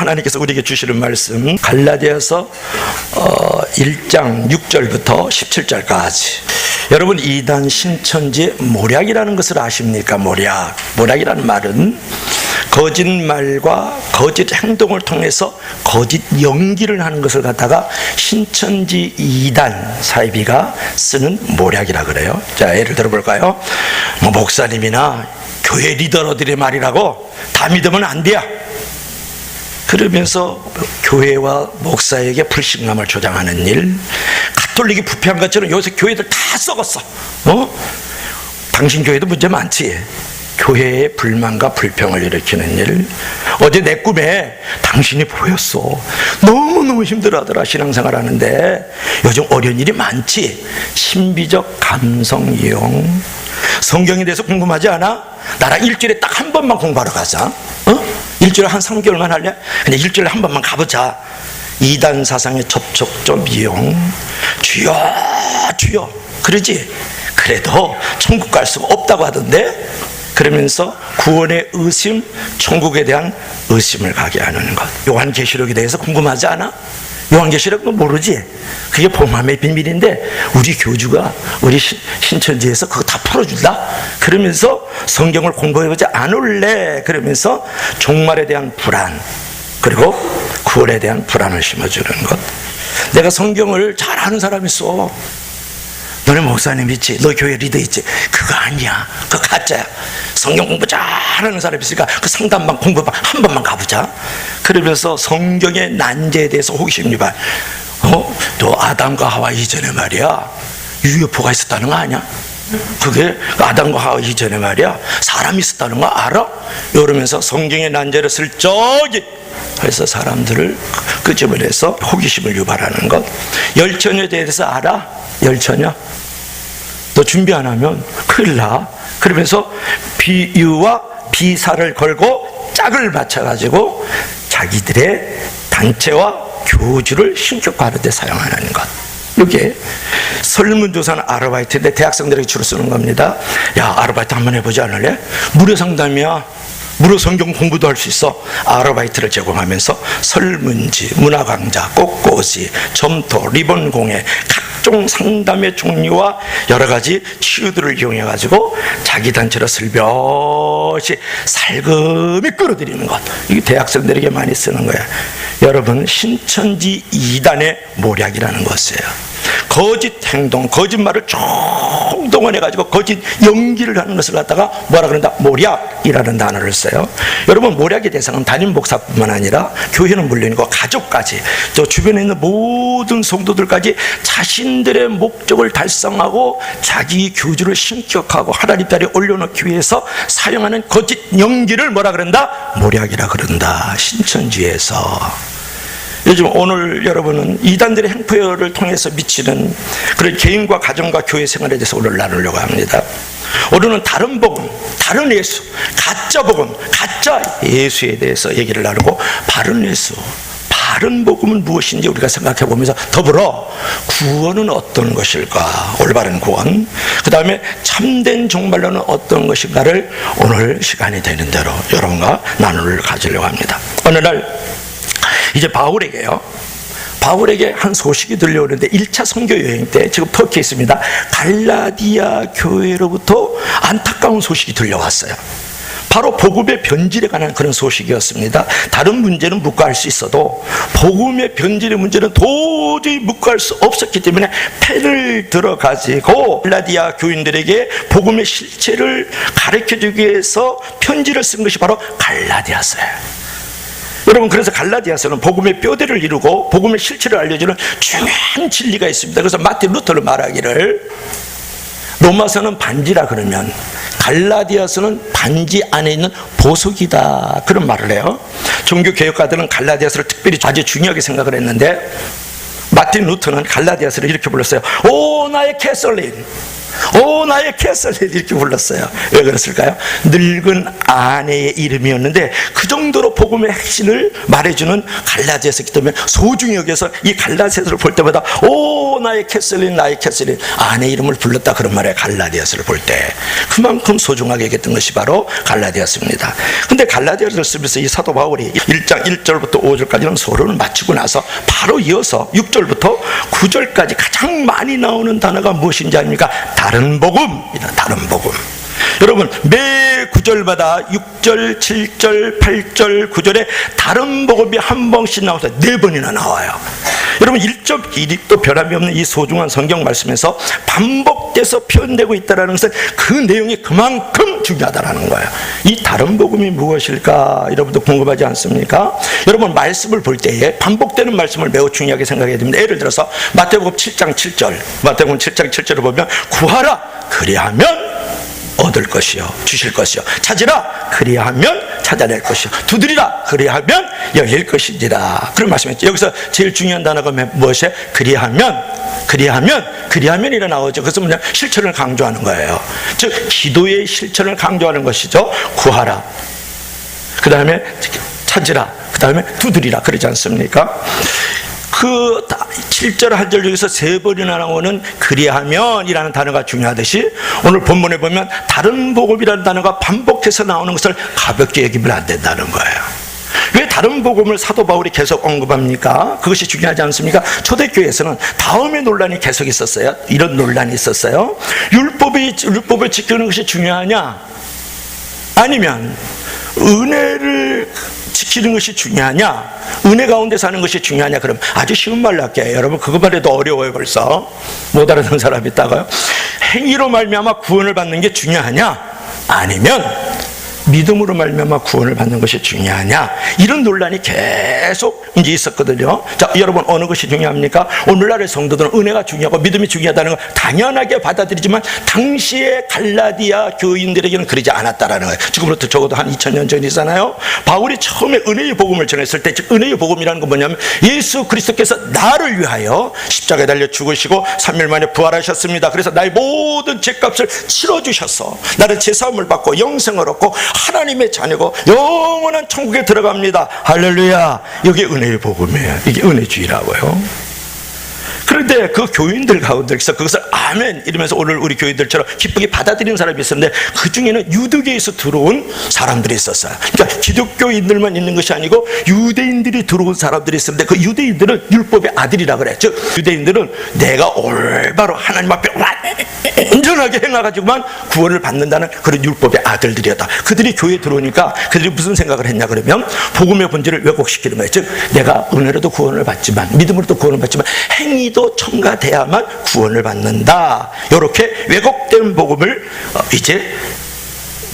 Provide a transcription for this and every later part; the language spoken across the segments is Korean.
하나님께서 우리에게 주시는 말씀 갈라디아서 1장 6절부터 17절까지. 여러분, 이단 신천지 모략이라는 것을 아십니까? 모략이라는 말은 거짓말과 거짓 행동을 통해서 거짓 연기를 하는 것을 갖다가 신천지 이단 사이비가 쓰는 모략이라 그래요. 자, 예를 들어볼까요? 목사님이나 교회 리더들의 말이라고 다 믿으면 안 돼요. 그러면서 교회와 목사에게 불신감을 조장하는 일, 가톨릭이 부패한 것처럼 요새 교회들 다 썩었어. 당신 교회도 문제 많지. 교회에 불만과 불평을 일으키는 일. 어제 내 꿈에 당신이 보였어. 너무너무 힘들어하더라, 신앙생활 하는데. 요즘 어려운 일이 많지. 신비적 감성 이용. 성경에 대해서 궁금하지 않아? 나랑 일주일에 딱 한 번만 공부하러 가자. 일주일에 한 3개월만 할래? 근데 일주일에 한 번만 가보자. 이단 사상의 접촉점 이용. 주여 그러지? 그래도 천국 갈 수가 없다고 하던데. 그러면서 구원의 의심, 천국에 대한 의심을 가게 하는 것. 요한계시록에 대해서 궁금하지 않아? 요한계시록은 모르지? 그게 복음의 비밀인데 우리 교주가 우리 신천지에서 그거 다 풀어준다? 그러면서 성경을 공부해보지 않을래? 그러면서 종말에 대한 불안, 그리고 구원에 대한 불안을 심어주는 것. 내가 성경을 잘 아는 사람이 있어. 너네 목사님 있지? 너 교회 리더 있지? 그거 아니야. 그거 가짜야. 성경 공부 잘하는 사람이 있으니까 그 상담방 공부방 한 번만 가보자. 그러면서 성경의 난제에 대해서 호기심 유발. 너 아담과 하와 이전에 말이야 UFO가 있었다는 거 아니야? 그게 아담과 하와 이전에 말이야 사람이 있었다는 거 알아? 이러면서 성경의 난제를 슬쩍이 해서 사람들을 끄집어내서 호기심을 유발하는 것. 열처녀에 대해서 알아? 열처녀? 너 준비 안 하면 큰일 나. 그러면서 비유와 비사를 걸고 짝을 맞춰가지고 자기들의 단체와 교주를 신격화하는 데 사용하는 것. 이게 설문조사는 아르바이트인데 대학생들에게 주로 쓰는 겁니다. 야, 아르바이트 한번 해보지 않을래? 무료 상담이야. 무료 성경 공부도 할 수 있어. 아르바이트를 제공하면서 설문지, 문화강좌, 꽃꽂이, 점토, 리본 공예, 각종 상담의 종류와 여러 가지 치유들을 이용해 가지고 자기 단체로 슬며시 살금이 끌어들이는 것. 이게 대학생들에게 많이 쓰는 거야. 여러분, 신천지 이단의 모략이라는 것이에요. 거짓 행동, 거짓말을 총동원해가지고 거짓 연기를 하는 것을 갖다가 뭐라 그런다? 모략이라는 단어를 써요. 여러분, 모략의 대상은 담임 목사뿐만 아니라 교회는 물론이고 가족까지, 저 주변에 있는 모든 성도들까지 자신들의 목적을 달성하고 자기 교주를 신격하고 하나님 자리에 올려놓기 위해서 사용하는 거짓 연기를 뭐라 그런다? 모략이라 그런다. 신천지에서. 요즘 오늘 여러분은 이단들의 행포를 통해서 미치는 그런 개인과 가정과 교회 생활에 대해서 오늘 나누려고 합니다. 오늘은 다른 복음, 다른 예수, 가짜 복음, 가짜 예수에 대해서 얘기를 나누고, 바른 예수, 바른 복음은 무엇인지 우리가 생각해 보면서 더불어 구원은 어떤 것일까, 올바른 구원, 그 다음에 참된 종말론은 어떤 것인가를 오늘 시간이 되는 대로 여러분과 나누를 가지려고 합니다. 어느 날 이제 바울에게 한 소식이 들려오는데 1차 선교 여행 때 지금 터키에 있습니다. 갈라디아 교회로부터 안타까운 소식이 들려왔어요. 바로 복음의 변질에 관한 그런 소식이었습니다. 다른 문제는 묵과할 수 있어도 복음의 변질의 문제는 도저히 묵과할 수 없었기 때문에 펜을 들어가지고 갈라디아 교인들에게 복음의 실체를 가르쳐주기 위해서 편지를 쓴 것이 바로 갈라디아서예요. 여러분, 그래서 갈라디아서는 복음의 뼈대를 이루고 복음의 실체를 알려주는 중요한 진리가 있습니다. 그래서 마틴 루터는 말하기를 로마서는 반지라 그러면 갈라디아서는 반지 안에 있는 보석이다, 그런 말을 해요. 종교개혁가들은 갈라디아서를 특별히 아주 중요하게 생각을 했는데 마틴 루터는 갈라디아서를 이렇게 불렀어요. 오 나의 캐설린, 오 나의 캐슬린 이렇게 불렀어요. 왜 그랬을까요? 늙은 아내의 이름이었는데 그 정도로 복음의 핵심을 말해주는 갈라디아서이기 때문에 소중히 여겨서 이 갈라디아서를 볼 때마다 오 나의 캐슬린 나의 캐슬린 아내 이름을 불렀다 그런 말에 갈라디아서를 볼 때 그만큼 소중하게 여겼던 것이 바로 갈라디아서입니다. 근데 갈라디아서를 쓰면서 이 사도 바울이 1장 1절부터 5절까지는 서론을 마치고 나서 바로 이어서 6절부터 9절까지 가장 많이 나오는 단어가 무엇인지 아닙니까? 다른 복음이다. 다른 복음. 여러분 매 구절마다 6절, 7절, 8절, 9절에 다른 복음이 한 번씩 나와서 4번이나 나와요. 여러분 1.1도 변함이 없는 이 소중한 성경 말씀에서 반복돼서 표현되고 있다는 것은 그 내용이 그만큼 중요하다는 거예요. 이 다른 복음이 무엇일까? 여러분도 궁금하지 않습니까? 여러분 말씀을 볼 때에 반복되는 말씀을 매우 중요하게 생각해야 됩니다. 예를 들어서 마태복음 7장 7절 마태복음 7장 7절을 보면 구하라 그리하면 얻을 것이요 주실 것이요 찾으라 그리하면 찾아낼 것이요 두드리라 그리하면 열릴 것이니라 그런 말씀이었죠. 여기서 제일 중요한 단어가 무엇이에요? 그리하면이라 나오죠. 그래서 뭐냐 실천을 강조하는 거예요. 즉 기도의 실천을 강조하는 것이죠. 구하라 그 다음에 찾으라 그 다음에 두드리라 그러지 않습니까? 그 7절 한 절 중에서 3번이나 나오는 그리하면이라는 단어가 중요하듯이 오늘 본문에 보면 다른 복음이라는 단어가 반복해서 나오는 것을 가볍게 여기면 안 된다는 거예요. 왜 다른 복음을 사도 바울이 계속 언급합니까? 그것이 중요하지 않습니까? 초대교회에서는 다음의 논란이 계속 있었어요. 이런 논란이 있었어요. 율법을 지키는 것이 중요하냐? 아니면 은혜를 지키는 것이 중요하냐? 은혜 가운데 사는 것이 중요하냐? 그럼 아주 쉬운 말로 할게요. 여러분 그것만 해도 어려워요. 벌써 못 알아듣는 사람이 있다가요. 행위로 말미암아 구원을 받는 게 중요하냐? 아니면 믿음으로 말미암아 구원을 받는 것이 중요하냐? 이런 논란이 계속 이제 있었거든요. 자, 여러분 어느 것이 중요합니까? 오늘날의 성도들은 은혜가 중요하고 믿음이 중요하다는 걸 당연하게 받아들이지만 당시의 갈라디아 교인들에게는 그러지 않았다라는 거예요. 지금부터 적어도 한 2000년 전이잖아요. 바울이 처음에 은혜의 복음을 전했을 때, 즉 은혜의 복음이라는 건 뭐냐면 예수 그리스도께서 나를 위하여 십자가에 달려 죽으시고 3일 만에 부활하셨습니다. 그래서 나의 모든 죄값을 치러주셔서 나를 죄사함을 받고 영생을 얻고 하나님의 자녀고 영원한 천국에 들어갑니다. 할렐루야. 이게 은혜의 복음이에요. 이게 은혜주의라고요. 그런데 그 교인들 가운데서 그것을 아멘 이러면서 오늘 우리 교인들처럼 기쁘게 받아들이는 사람이 있었는데 그 중에는 유대교에서 들어온 사람들이 있었어요. 그러니까 기독교인들만 있는 것이 아니고 유대인들이 들어온 사람들이 있었는데 그 유대인들은 율법의 아들이라 그래. 즉 유대인들은 내가 올바로 하나님 앞에 완전하게 행해가지고만 구원을 받는다는 그런 율법의 아들들이었다. 그들이 교회에 들어오니까 그들이 무슨 생각을 했냐 그러면 복음의 본질을 왜곡시키는 거예요. 즉 내가 은혜로도 구원을 받지만 믿음으로도 구원을 받지만 행위도 첨가돼야만 구원을 받는다. 이렇게 왜곡된 복음을 이제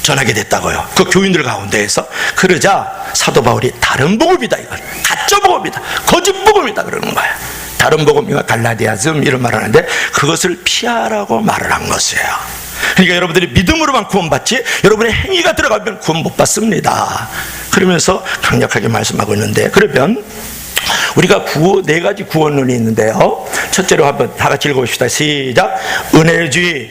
전하게 됐다고요. 그 교인들 가운데에서. 그러자 사도 바울이 다른 복음이다 이건 가짜 복음이다 거짓 복음이다 그러는 거예요. 다른 복음이와 갈라디아즘 이런 말을 하는데 그것을 피하라고 말을 한 것이에요. 그러니까 여러분들이 믿음으로만 구원받지 여러분의 행위가 들어가면 구원 못 받습니다. 그러면서 강력하게 말씀하고 있는데 그러면 우리가 4가지 구원론이 있는데요. 첫째로 한번 다 같이 읽어봅시다. 시작. 은혜주의.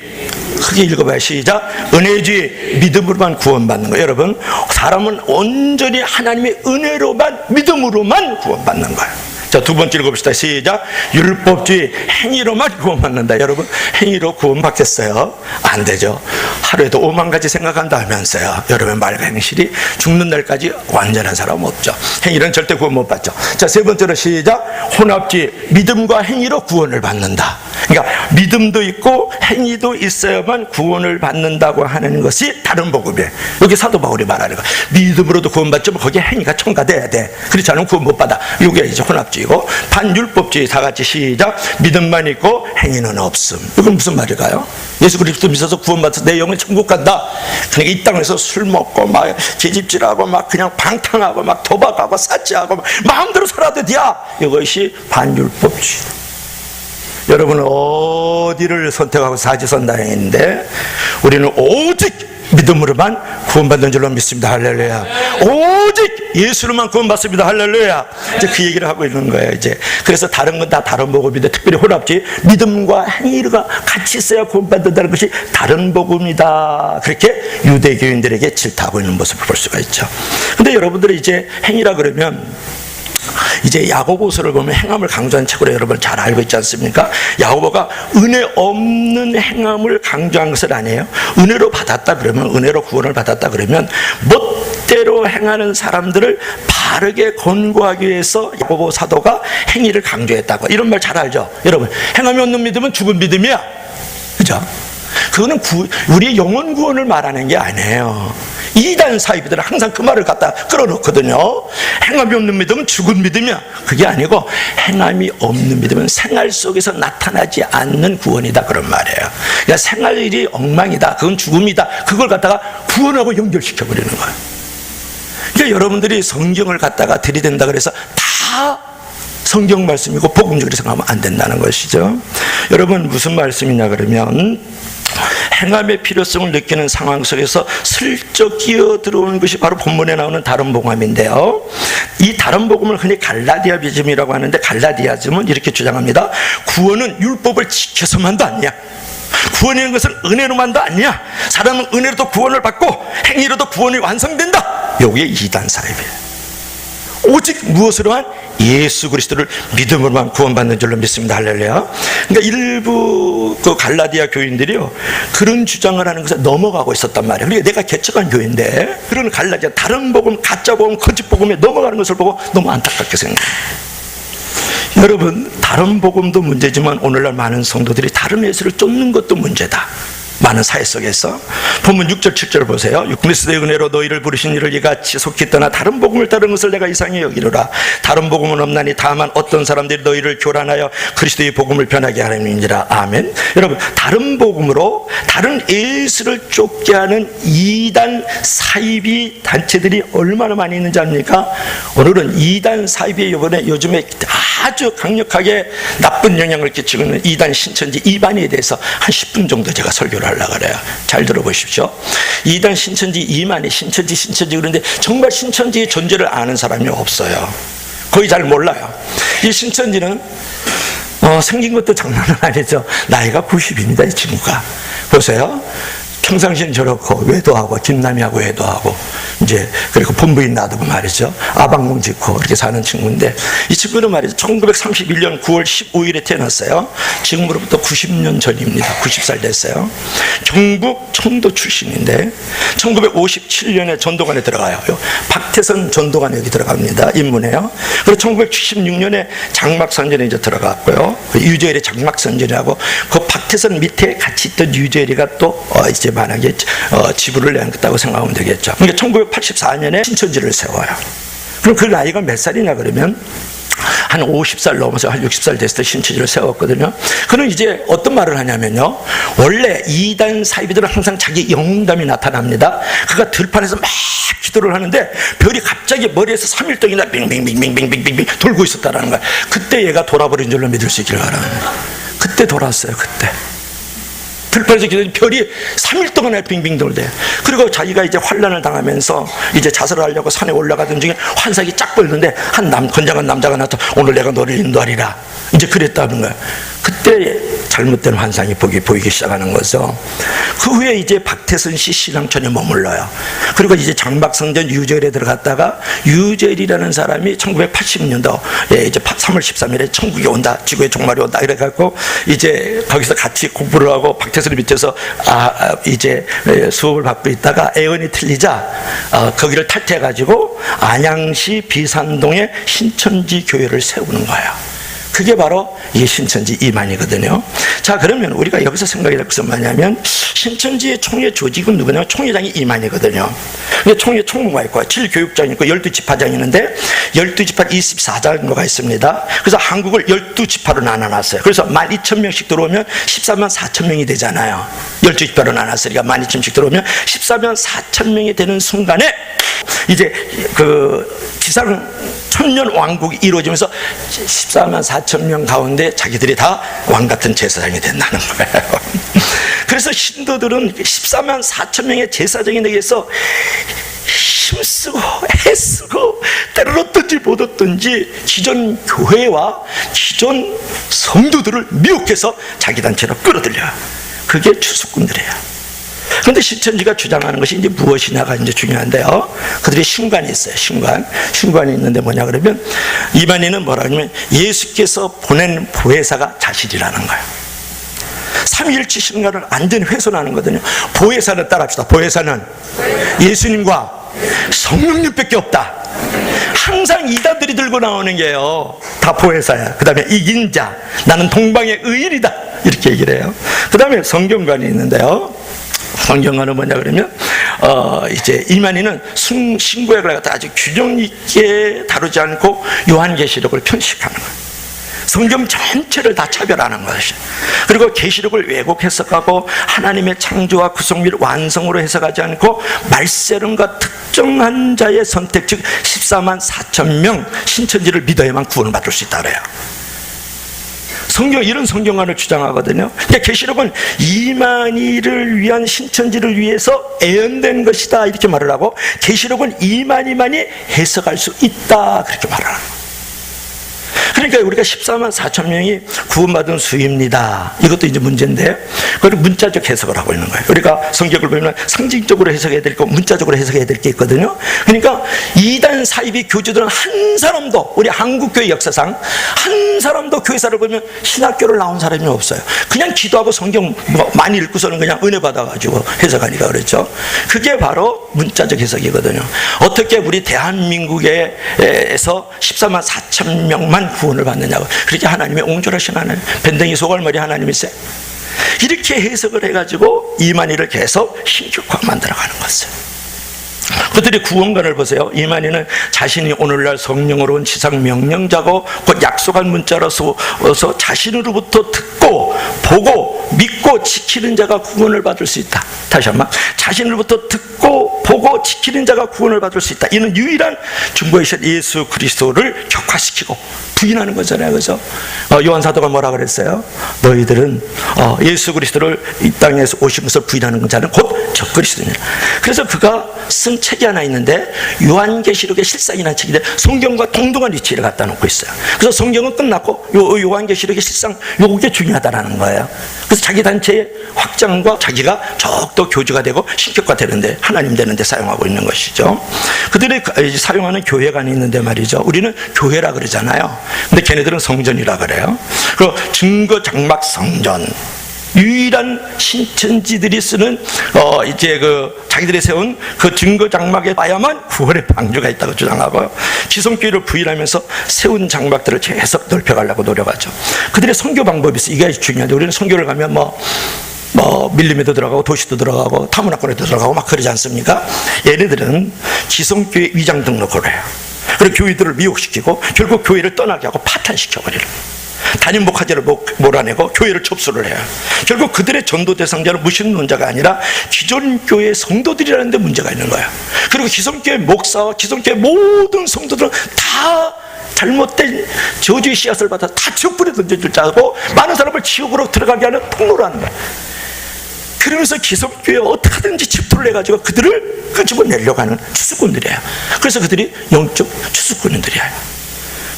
크게 읽어봐요. 시작. 은혜주의. 믿음으로만 구원받는 거예요. 여러분 사람은 온전히 하나님의 은혜로만 믿음으로만 구원받는 거예요. 자, 2번째 읽어봅시다. 시작. 율법주의. 행위로만 구원받는다. 여러분 행위로 구원받겠어요? 안 되죠. 하루에도 5만 가지 생각한다면서요. 여러분 말과 행실이 죽는 날까지 완전한 사람 없죠. 행위는 절대 구원 못 받죠. 자, 3번째로 시작. 혼합주의. 믿음과 행위로 구원을 받는다. 그러니까 믿음도 있고 행위도 있어야만 구원을 받는다고 하는 것이 다른 복음이에요. 여기 사도 바울이 말하는 거. 믿음으로도 구원받지만 거기에 행위가 첨가돼야 돼. 그렇지 않으면 구원 못 받아. 이게 이제 혼합주의고 반율법주의. 다 같이 시작. 믿음만 있고 행위는 없음. 이건 무슨 말일까요? 예수 그리스도 믿어서 구원받아서 내 영혼이 천국 간다. 그러니까 이 땅에서 술 먹고 막 계집질하고 막 그냥 방탕하고 막 도박하고 사치하고 막 마음대로 살아도 돼야. 이것이 반율법주의. 여러분은 어디를 선택하고 사지선다행인데 우리는 오직 믿음으로만 구원받는 줄로 믿습니다. 할렐루야. 오직 예수로만 구원받습니다. 할렐루야. 이제 그 얘기를 하고 있는 거예요. 이제 그래서 다른 건 다 다른 복음인데 특별히 혼합지 믿음과 행위가 같이 있어야 구원받는다는 것이 다른 복음이다. 그렇게 유대교인들에게 질타하고 있는 모습을 볼 수가 있죠. 근데 여러분들이 이제 행위라 그러면 이제 야고보서를 보면 행함을 강조한 책으로 여러분 잘 알고 있지 않습니까? 야고보가 은혜 없는 행함을 강조한 것은 아니에요. 은혜로 받았다 그러면, 은혜로 구원을 받았다 그러면 멋대로 행하는 사람들을 바르게 권고하기 위해서 야고보 사도가 행위를 강조했다고. 이런 말 잘 알죠? 여러분, 행함이 없는 믿음은 죽은 믿음이야. 그죠? 그거는 우리의 영혼 구원을 말하는 게 아니에요. 이단 사이비들은 항상 그 말을 갖다 끌어놓거든요. 행함이 없는 믿음은 죽은 믿음이야. 그게 아니고 행함이 없는 믿음은 생활 속에서 나타나지 않는 구원이다, 그런 말이에요. 그러니까 생활이 엉망이다, 그건 죽음이다, 그걸 갖다가 구원하고 연결시켜버리는 거예요. 그러니까 여러분들이 성경을 갖다가 들이댄다 그래서 다 성경 말씀이고 복음적으로 생각하면 안 된다는 것이죠. 여러분, 무슨 말씀이냐 그러면 행함의 필요성을 느끼는 상황 속에서 슬쩍 끼어들어오는 것이 바로 본문에 나오는 다른 복음인데요. 이 다른 복음을 흔히 갈라디아즘이라고 하는데, 갈라디아즘은 이렇게 주장합니다. 구원은 율법을 지켜서만도 아니야. 구원이라는 것은 은혜로만도 아니야. 사람은 은혜로도 구원을 받고 행위로도 구원이 완성된다. 여기에 이단 사입이에요. 오직 무엇으로만? 예수 그리스도를 믿음으로만 구원받는 줄로 믿습니다. 할렐루야. 그러니까 일부 그 갈라디아 교인들이요, 그런 주장을 하는 것에 넘어가고 있었단 말이에요. 그러니까 내가 개척한 교회인데 그런 갈라디아 다른 복음, 가짜 복음, 거짓 복음에 넘어가는 것을 보고 너무 안타깝게 생각해요. 여러분, 다른 복음도 문제지만 오늘날 많은 성도들이 다른 예수를 쫓는 것도 문제다. 많은 사회 속에서. 본문 6절 7절 보세요. 그리스도의 은혜로 너희를 부르신 이를 이같이 속히 떠나 다른 복음을 따르는 것을 내가 이상히 여기노라. 다른 복음은 없나니 다만 어떤 사람들이 너희를 교란하여 그리스도의 복음을 변하게 하느니라. 아멘. 여러분, 다른 복음으로 다른 예수를 쫓게 하는 이단 사이비 단체들이 얼마나 많이 있는지 압니까? 오늘은 이단 사이비 요즘에 아주 강력하게 나쁜 영향을 끼치고 있는 이단 신천지 이반에 대해서 한 10분 정도 제가 설교를 하려고 그래요. 잘 들어보십시오. 이단 신천지 이만희, 신천지 그런데 정말 신천지의 존재를 아는 사람이 없어요. 거의 잘 몰라요. 이 신천지는 생긴 것도 장난은 아니죠. 나이가 90입니다, 이 친구가. 보세요. 평상시엔 저렇고 외도하고 김남희하고 외도하고 이제 그리고 본부인 놔두고 말이죠. 아방궁 짓고 이렇게 사는 친구인데, 이 친구는 말이죠, 1931년 9월 15일에 태어났어요. 지금으로부터 90년 전입니다. 90살 됐어요. 경북 청도 출신인데 1957년에 전도관에 들어가요. 박태선 전도관 여기 들어갑니다. 입문해요. 그리고 1976년에 장막선전에 이제 들어갔고요. 유재열의 장막선전이라고 그 박태선 밑에 같이 있던 유재열이가 또 이제 만약에 지부를 내었다고 생각하면 되겠죠. 그러니까 1984년에 신천지를 세워요. 그럼 그 나이가 몇 살이냐 그러면 한 50살 넘어서 한 60살 됐을 때 신천지를 세웠거든요. 그는 이제 어떤 말을 하냐면요, 원래 이단 사이비들은 항상 자기 영웅담이 나타납니다. 그가 들판에서 막 기도를 하는데 별이 갑자기 머리에서 3일 동안이나 빙빙빙빙빙빙빙 돌고 있었다는 거야. 그때 얘가 돌아버린 줄로 믿을 수 있기를 바랍니다. 그때 돌았어요. 그때 들판에서 기도했더니 별이 3일 동안에 빙빙 돌대. 그리고 자기가 이제 환난을 당하면서 이제 자살을 하려고 산에 올라가던 중에 환상이 쫙 보였는데 한 건장한 남자가 나타나 오늘 내가 너를 인도하리라. 이제 그랬다는 거야. 그때 잘못된 환상이 보이기 시작하는 거죠. 그 후에 이제 박태선 씨 신앙촌에 머물러요. 그리고 이제 장막성전 유재열에 들어갔다가 유재열이라는 사람이 1980년도에 이제 3월 13일에 천국이 온다, 지구의 종말이 온다 이래갖고 이제 거기서 같이 공부를 하고 박태선을 밑에서 이제 수업을 받고 있다가 애언이 틀리자 거기를 탈퇴해가지고 안양시 비산동에 신천지 교회를 세우는 거예요. 그게 바로 이 신천지 이만이거든요. 자, 그러면 우리가 여기서 생각이 될 것은 뭐냐면 신천지의 총회 조직은 누구냐면 총회장이 이만이거든요. 총회 총무가 있고 7교육장이 있고 12지파장이 있는데 12지파 24장로가 있습니다. 그래서 한국을 12지파로 나눠놨어요. 그래서 12,000명씩 들어오면 14만 4천 명이 되잖아요. 12지파로 나눴으니까 12,000명씩 들어오면 14만 4천 명이 되는 순간에 이제 그 지상 천년 왕국이 이루어지면서 14만 4천 명 가운데 자기들이 다 왕 같은 제사장이 된다는 거예요. 그래서 신도들은 14만 4천 명의 제사장에 의해서 힘쓰고 애쓰고 때를 얻든지 못 얻든지 기존 교회와 기존 성도들을 미혹해서 자기 단체로 끌어들여요. 그게 추수꾼들이에요. 그런데 신천지가 주장하는 것이 이제 무엇이냐가 이제 중요한데요. 그들이 신관이 있어요. 신관이 있는데 뭐냐 그러면 이만희는 뭐라 그러면 예수께서 보낸 보혜사가 자신이라는 거예요. 삼위일체 신관을 완전히 훼손하는 거거든요. 보혜사는 따라합시다. 보혜사는 예수님과 성령님밖에 없다. 항상 이단들이 들고 나오는 게요, 다 보혜사야. 그 다음에 이긴 자, 나는 동방의 의인이다, 이렇게 얘기를 해요. 그 다음에 성경관이 있는데요, 성경관은 뭐냐 그러면 이제 이만희는 신구약을 갖다 아주 균형 있게 다루지 않고 요한계시록을 편식하는 거예요. 성경 전체를 다 차별하는 것이죠. 그리고 계시록을 왜곡 해석하고 하나님의 창조와 구성 및 완성으로 해석하지 않고 말세론과 특정한 자의 선택, 즉 14만 4천 명 신천지를 믿어야만 구원을 받을 수 있다 그래요. 이런 성경관을 주장하거든요. 그러니까 계시록은 이만희를 위한 신천지를 위해서 애연된 것이다, 이렇게 말을 하고, 계시록은 이만희만이 해석할 수 있다, 그렇게 말을 하는 거예요. 그러니까 우리가 14만 4천 명이 구원받은 수입니다, 이것도 이제 문제인데, 그걸 문자적 해석을 하고 있는 거예요. 우리가 성경을 보면 상징적으로 해석해야 될 거, 문자적으로 해석해야 될 게 있거든요. 그러니까 이단 사이비 교주들은 한 사람도, 우리 한국교회 역사상 한 사람도 교회사를 보면 신학교를 나온 사람이 없어요. 그냥 기도하고 성경 많이 읽고서는 그냥 은혜 받아가지고 해석하니까 그렇죠. 그게 바로 문자적 해석이거든요. 어떻게 우리 대한민국에서 14만 4천 명만 구원을 받느냐고. 그렇게 하나님의 옹졸하신 하나님, 밴댕이 소갈머리 하나님이세요. 이렇게 해석을 해가지고 이만희를 계속 신격화 만들어가는 것이에요. 그들이 구원관을 보세요. 이만희는 자신이 오늘날 성령으로 온 지상 명령자고 곧 약속한 문자로서 자신으로부터 듣고 보고 믿고 지키는 자가 구원을 받을 수 있다. 다시 한번, 자신으로부터 듣고 보고 지키는 자가 구원을 받을 수 있다. 이는 유일한 중보이신 예수 그리스도를 격화시키고 부인하는 거잖아요. 그래서 요한 사도가 뭐라 그랬어요? 너희들은 예수 그리스도를 이 땅에서 오신 것을 부인하는 자는 곧 적그리스도냐. 그래서 그가 쓴 책이 하나 있는데 요한계시록의 실상이라는 책인데 성경과 동등한 위치를 갖다 놓고 있어요. 그래서 성경은 끝났고 요한계시록의 실상, 요게 중요하다라는 거예요. 그래서 자기 단체의 확장과 자기가 더욱더 교주가 되고 신격화 되는데, 하나님 되는데 사용하고 있는 것이죠. 그들이 사용하는 교회관이 있는데 말이죠, 우리는 교회라 그러잖아요. 근데 걔네들은 성전이라 그래요. 그 증거 장막 성전, 유일한 신천지들이 쓰는 이제 자기들이 세운 그 증거 장막에 봐야만 구원의 방주가 있다고 주장하고요. 기성교회를 부인하면서 세운 장막들을 계속 넓혀가려고 노력하죠. 그들의 선교 방법이 있어요. 이게 중요한데, 우리는 선교를 가면 뭐 밀림에도 들어가고 도시도 들어가고 타문화권에도 들어가고 막 그러지 않습니까? 얘네들은 기성교회 위장 등록을 해요. 그리고 교회들을 미혹시키고 결국 교회를 떠나게 하고 파탄시켜버리는, 단임 목화제를 몰아내고 교회를 접수를 해요. 결국 그들의 전도 대상자는 무신론자가 아니라 기존 교회 성도들이라는 데 문제가 있는 거예요. 그리고 기성교회 목사와 기성교회 모든 성도들은 다 잘못된 저주의 씨앗을 받아 다 지옥불에 던져줄 자고 많은 사람을 지옥으로 들어가게 하는 통로라는 거예요. 그러면서 기성교회에 어떻게든지 집투를 해가지고 그들을 끄집어내려고 하는 추수꾼들이에요. 그래서 그들이 영적 추수꾼들이에요.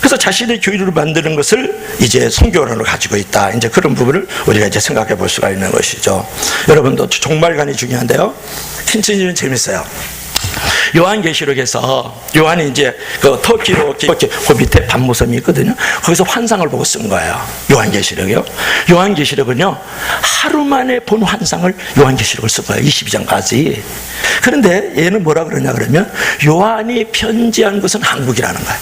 그래서 자신의 교회를 만드는 것을 이제 선교론으로 가지고 있다. 이제 그런 부분을 우리가 이제 생각해 볼 수가 있는 것이죠. 여러분도 종말관이 중요한데요. 신천지는 재밌어요. 요한계시록에서 요한이 이제 그 터키로 그 밑에 반모섬이 있거든요. 거기서 환상을 보고 쓴 거예요. 요한계시록이요. 요한계시록은요, 하루 만에 본 환상을 요한계시록을 쓴 거예요. 22장까지. 그런데 얘는 뭐라 그러냐 그러면 요한이 편지한 것은 한국이라는 거예요.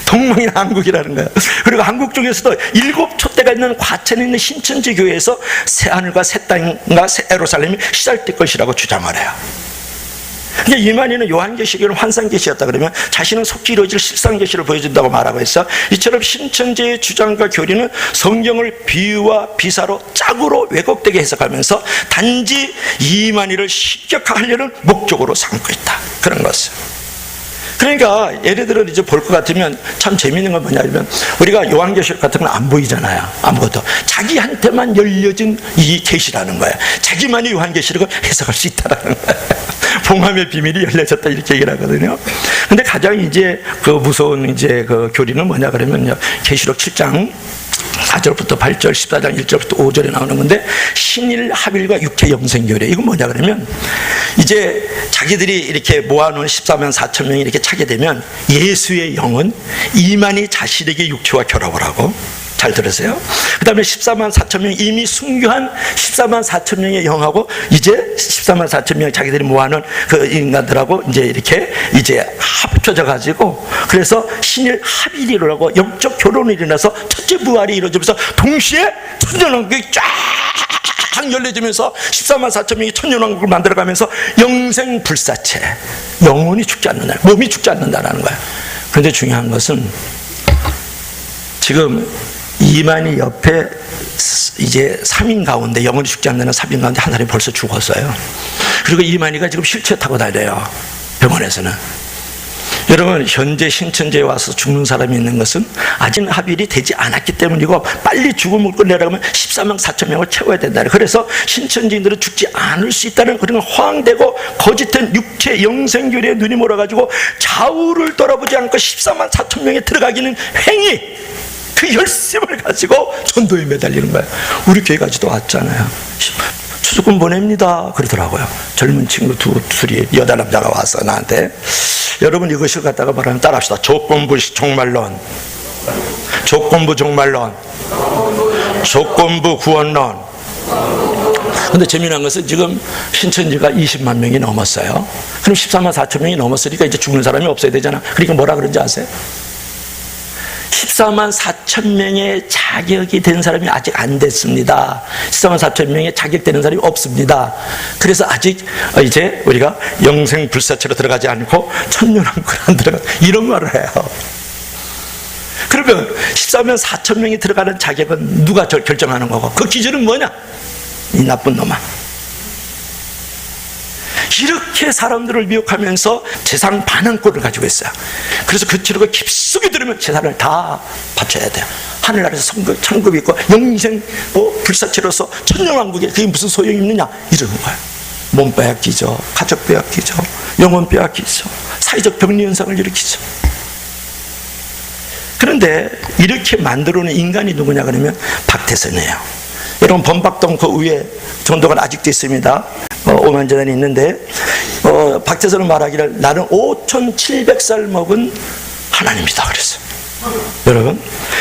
동방인 한국이라는 거예요. 그리고 한국 중에서도 7 촛대가 있는 과천에 있는 신천지 교회에서 새 하늘과 새 땅과 새 예루살렘이 시작될 것이라고 주장을 해요. 그러니까 이만희는 요한계시록은 환상계시였다 그러면 자신은 속히 이루어질 실상계시를 보여준다고 말하고 있어. 이처럼 신천지의 주장과 교리는 성경을 비유와 비사로 짝으로 왜곡되게 해석하면서 단지 이만희를 신격화하려는 목적으로 삼고 있다, 그런 것을. 그러니까 예를 들어 이제 볼 것 같으면 참 재미있는 건 뭐냐면 우리가 요한계시록 같은 건 안 보이잖아요. 아무것도. 자기한테만 열려진 이 계시라는 거예요. 자기만이 요한계시록을 해석할 수 있다라는 거예요. 봉함의 비밀이 열려졌다 이렇게 얘기를 하거든요. 근데 가장 이제 그 무서운 이제 그 교리는 뭐냐 그러면요. 계시록 7장 4절부터 8절, 14장 1절부터 5절에 나오는 건데 신일 합일과 육체 영생교래. 이건 뭐냐 그러면 이제 자기들이 이렇게 모아놓은 14만 4천 명이 이렇게 차게 되면 예수의 영은 이만희 자신에게 육체와 결합을 하고, 잘 들으세요. 그 다음에 14만 4천 명 이미 순교한 14만 4천 명의 영하고 이제 14만 4천 명 자기들이 모아놓은 그 인간들하고 이제 이렇게 이제 합쳐져 가지고 그래서 신일 합일이 일어나고 영적 결혼이 일어나서 첫째 부활이 이루어지면서 동시에 천년왕국이 쫙 열려지면서 14만 4천 명이 천년왕국을 만들어가면서 영생 불사체, 영혼이 죽지 않는다, 몸이 죽지 않는다라는 거야. 그런데 중요한 것은 지금 이만희 옆에 이제 3인 가운데, 영혼이 죽지 않는 3인 가운데 한 사람이 벌써 죽었어요. 그리고 이만희가 지금 실체 타고 다녀요, 병원에서는. 여러분, 현재 신천지에 와서 죽는 사람이 있는 것은 아직 합일이 되지 않았기 때문이고, 빨리 죽음을 끝내려면 14만 4천 명을 채워야 된다. 그래서 신천지인들은 죽지 않을 수 있다는 그런 허황되고 거짓된 육체 영생교리에 눈이 몰아가지고 좌우를 돌아보지 않고 14만 4천 명에 들어가기는 행위, 그 열심을 가지고 전도에 매달리는 거예요. 우리 교회까지도 왔잖아요. 추수금 보냅니다 그러더라고요. 젊은 친구 둘이 여자 남자가 와서 나한테, 여러분 이것을 갖다가 말하면 따라합시다. 조건부 종말론, 조건부 종말론, 조건부 구원론. 근데 재미난 것은 지금 신천지가 20만 명이 넘었어요. 그럼 14만 4천 명이 넘었으니까 이제 죽는 사람이 없어야 되잖아. 그러니까 뭐라 그런지 아세요? 14만 4천 명의 자격이 된 사람이 아직 안 됐습니다. 14만 4천 명의 자격되는 사람이 없습니다. 그래서 아직 이제 우리가 영생 불사체로 들어가지 않고 천년왕국을 안 들어가, 이런 말을 해요. 그러면 14만 4천 명이 들어가는 자격은 누가 결정하는 거고, 그 기준은 뭐냐? 이 나쁜 놈아. 이렇게 사람들을 미혹하면서 재산 반환권을 가지고 있어요. 그래서 그 치료가 깊숙이 들으면 재산을 다 바쳐야 돼요. 하늘나라에서 천국이 있고 영생 불사체로서 천년왕국에 그게 무슨 소용이 있느냐 이러는 거예요. 몸 빼앗기죠, 가족 빼앗기죠, 영혼 빼앗기죠, 사회적 병리 현상을 일으키죠. 그런데 이렇게 만들어놓은 인간이 누구냐 그러면 박태선이에요. 여러분, 범박동 그 위에 전도관 아직도 있습니다. 5만 재단이 있는데 박태선은 말하기를 나는 5,700살 먹은 하나님이다 그랬어요. 여러분,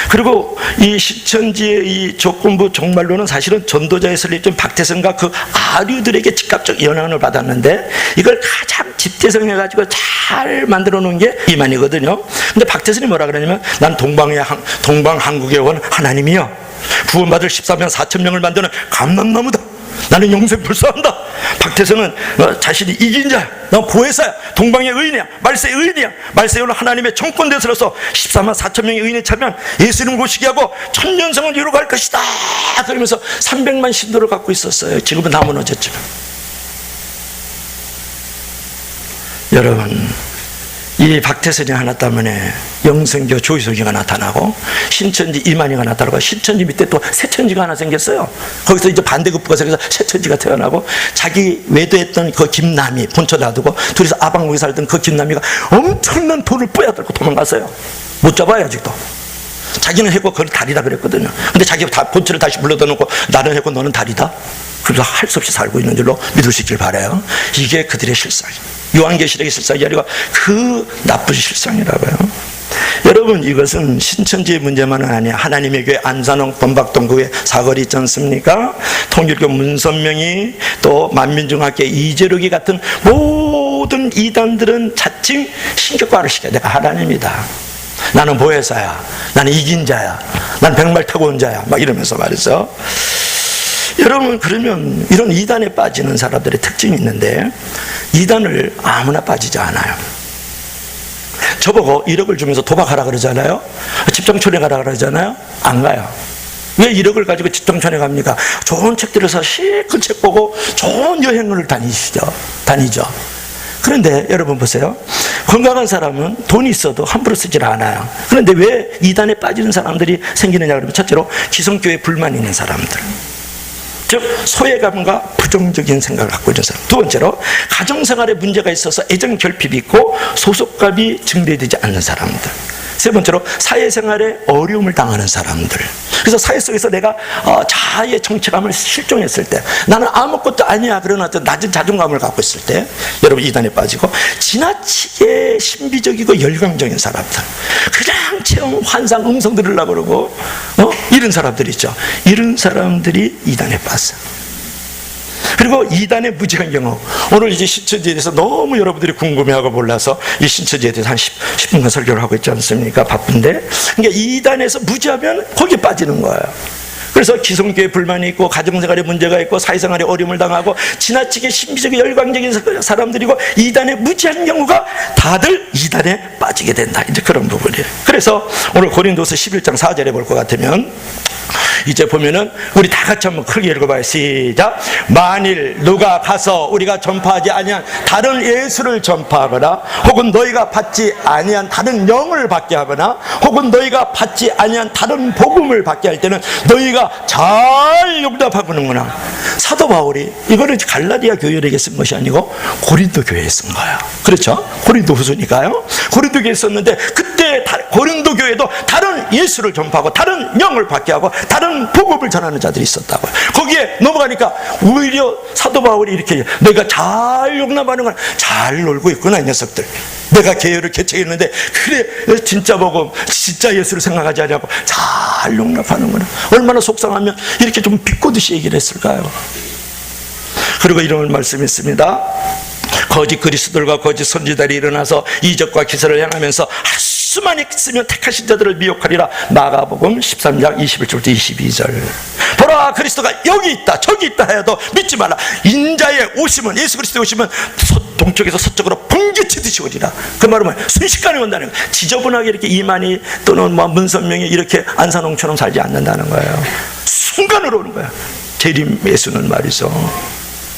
그리고 이 신천지의 이 조건부 종말론은 사실은 전도자의 설립된 박태선과 그 아류들에게 즉각적 영향을 받았는데 이걸 가장 집대성해가지고 잘 만들어 놓은 게 이만이거든요. 근데 박태선이 뭐라 그러냐면 난 동방한국에 온 하나님이요, 구원받을 14만 4천 명을 만드는 감람나무다, 나는 영생 불사한다. 박태선은 자신이 이긴 자야, 난 보혜사야, 동방의 의인이야, 말세의 의인이야, 말세는 하나님의 정권대서로서 14만 4천 명의 의인에 차면 예수님 모시게 하고 천년성을 이루어갈 것이다 그러면서 300만 신도를 갖고 있었어요. 지금은 다 무너졌지만. 여러분, 이 박태선이 하나 때문에 영생교 조희석이가 나타나고 신천지 이만희가 나타나고 신천지 밑에 또 새천지가 하나 생겼어요. 거기서 이제 반대급부가 생겨서 새천지가 태어나고 자기 외도했던 그 김남희 본처 놔두고 둘이서 아방국에 살던 그 김남희가 엄청난 돈을 빼앗들고 도망갔어요. 못 잡아요 아직도. 자기는 했고 그걸 달이다 그랬거든요. 근데 자기가 본처를 다시 불러다 놓고 나는 했고 너는 달이다, 그래서 할 수 없이 살고 있는 줄로 믿을 수 있길 바라요. 이게 그들의 실상이에요. 요한계시록의 실상이 아니고 그 나쁜 실상이라고요. 여러분, 이것은 신천지의 문제만은 아니에요. 하나님의 교회 안산홍 범박동구에 사거리 있지 않습니까? 통일교 문선명이 또 만민중학교 이재록이 같은 모든 이단들은 자칭 신격화를 시켜요. 내가 하나님이다, 나는 보혜사야, 나는 이긴 자야, 난 백말 타고 온 자야, 막 이러면서 말이죠. 여러분, 그러면 이런 이단에 빠지는 사람들의 특징이 있는데 이단을 아무나 빠지지 않아요. 저보고 1억을 주면서 도박하라 그러잖아요. 집정촌에 가라 그러잖아요. 안 가요. 왜 1억을 가지고 집정촌에 갑니까? 좋은 책들을 사서 실컷 책 보고 좋은 여행을 다니죠. 그런데 여러분 보세요. 건강한 사람은 돈이 있어도 함부로 쓰질 않아요. 그런데 왜 이단에 빠지는 사람들이 생기느냐 그러면 첫째로 기성교회에 불만이 있는 사람들, 즉 소외감과 부정적인 생각을 갖고 있는 사람. 두 번째로 가정생활에 문제가 있어서 애정 결핍이 있고 소속감이 증대되지 않는 사람들. 세 번째로 사회생활에 어려움을 당하는 사람들. 그래서 사회 속에서 내가 자아의 정체감을 실종했을 때, 나는 아무것도 아니야 그런 어떤 낮은 자존감을 갖고 있을 때 여러분 이단에 빠지고, 지나치게 신비적이고 열광적인 사람들, 그냥 체험 환상 음성 들으려고 그러고 이런 사람들 있죠. 이런 사람들이 이단에 빠져요. 그리고 이단의 무지한 경우, 오늘 이제 신천지에 대해서 너무 여러분들이 궁금해하고 몰라서 이 신천지에 대해서 한 10분간 설교를 하고 있지 않습니까? 바쁜데. 그러니까 이단에서 무지하면 거기에 빠지는 거예요. 그래서 기성교회에 불만이 있고 가정생활에 문제가 있고 사회생활에 어려움을 당하고 지나치게 신비적인 열광적인 사람들이고 이단에 무지한 경우가 다들 이단에 빠지게 된다. 이제 그런 부분이에요. 그래서 오늘 고린도서 11장 4절에 볼 것 같으면, 이제 보면은 우리 다 같이 한번 크게 읽어봐요. 시작. 만일 누가 가서 우리가 전파하지 아니한 다른 예수를 전파하거나, 혹은 너희가 받지 아니한 다른 영을 받게 하거나, 혹은 너희가 받지 아니한 다른 복음을 받게 할 때는 너희가 잘 용납하는구나. 사도 바울이 이거를 갈라디아 교회에게 쓴 것이 아니고 고린도 교회에 쓴 거예요. 그렇죠? 고린도 후서니까요. 고린도 교회에 썼는데, 그때 고린도 교회도 다른 예수를 전파하고 다른 영을 받게 하고 다른 복음을 전하는 자들이 있었다고요. 거기에 넘어가니까 오히려 사도 바울이 이렇게, 너희가 잘 용납하는 건 잘 놀고 있구나 이 녀석들. 내가 계율을 개척했는데 그래 진짜 복음, 진짜 예수를 생각하지 않냐고 잘 용납하는구나. 얼마나 속상하면 이렇게 좀 비꼬듯이 얘기를 했을까요? 그리고 이런 말씀이 있습니다. 거짓 그리스도들과 거짓 선지자들이 일어나서 이적과 기사를 행하면서 할 수만 있으면 택하신 자들을 미혹하리라. 마가복음 13장 21절부터 22절. 보라, 그리스도가 여기 있다 저기 있다 해도 믿지 말라. 인자의 오심은, 예수 그리스도의 오심은 동쪽에서 서쪽으로 번개치듯이 오리라. 그 말은 순식간에 온다는 거예요. 지저분하게 이렇게 이만희 또는 문선명이 이렇게 안산홍처럼 살지 않는다는 거예요. 순간으로 오는 거예요. 재림 예수는 말이죠.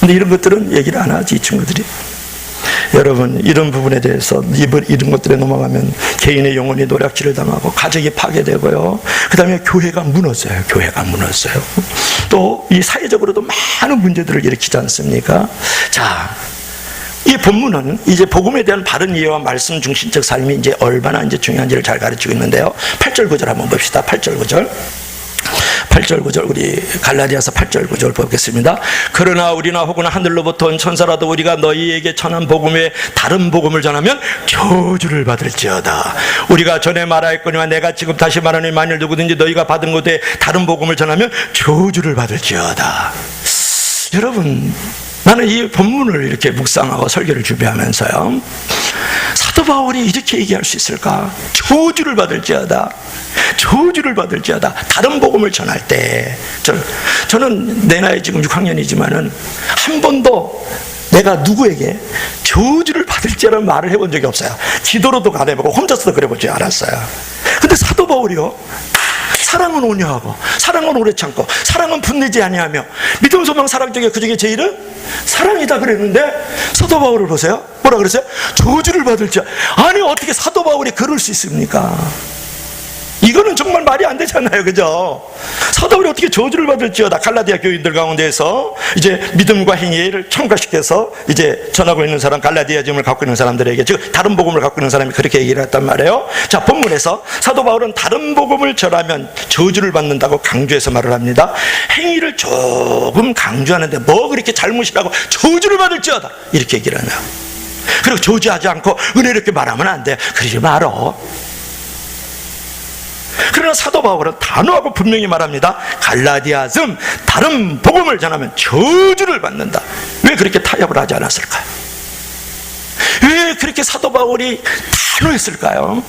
근데 이런 것들은 얘기를 안 하지, 이 친구들이. 여러분, 이런 부분에 대해서 이런 것들에 넘어가면 개인의 영혼이 노략질을 당하고 가정이 파괴되고요. 그 다음에 교회가 무너져요. 교회가 무너져요. 또 이 사회적으로도 많은 문제들을 일으키지 않습니까? 자, 이 본문은 이제 복음에 대한 바른 이해와 말씀 중심적 삶이 이제 얼마나 이제 중요한지를 잘 가르치고 있는데요. 8절 9절 한번 봅시다. 8절 9절. 8절 9절, 우리 갈라디아서 8절 9절 보겠습니다. 그러나 우리나 혹은 하늘로부터 온 천사라도 우리가 너희에게 전한 복음 외에 다른 복음을 전하면 저주를 받을지어다. 우리가 전에 말하였거니와 내가 지금 다시 말하니, 만일 누구든지 너희가 받은 것 외에 다른 복음을 전하면 저주를 받을지어다. 여러분, 나는 이 본문을 이렇게 묵상하고 설교를 준비하면서요, 사도 바울이 이렇게 얘기할 수 있을까? 저주를 받을지어다. 저주를 받을지어다. 다른 복음을 전할 때, 저는 내 나이 지금 6학년이지만은 한 번도 내가 누구에게 저주를 받을지라는 말을 해본 적이 없어요. 기도로도 안 해보고 혼자서도 그래보지 않았어요. 근데 사도 바울이요, 사랑은 온유하고 사랑은 오래 참고 사랑은 분내지 아니하며 믿음 소망 사랑 중에 그 중에 제일은 사랑이다 그랬는데, 사도 바울을 보세요. 뭐라 그랬어요? 저주를 받을지. 아니, 어떻게 사도 바울이 그럴 수 있습니까? 이거는 정말 말이 안 되잖아요. 그죠? 사도 바울이 어떻게 저주를 받을지어다. 갈라디아 교인들 가운데에서 이제 믿음과 행위를 첨가시켜서 이제 전하고 있는 사람, 갈라디아즘을 갖고 있는 사람들에게, 즉 다른 복음을 갖고 있는 사람이 그렇게 얘기를 했단 말이에요. 자, 본문에서 사도 바울은 다른 복음을 전하면 저주를 받는다고 강조해서 말을 합니다. 행위를 조금 강조하는데 뭐 그렇게 잘못이라고 저주를 받을지어다 이렇게 얘기를 하나요? 그리고 저주하지 않고 은혜롭게 말하면 안 돼. 그러지 말어. 그러나 사도 바울은 단호하고 분명히 말합니다. 갈라디아즘 다른 복음을 전하면 저주를 받는다. 왜 그렇게 타협을 하지 않았을까요? 왜 그렇게 사도 바울이 단호했을까요?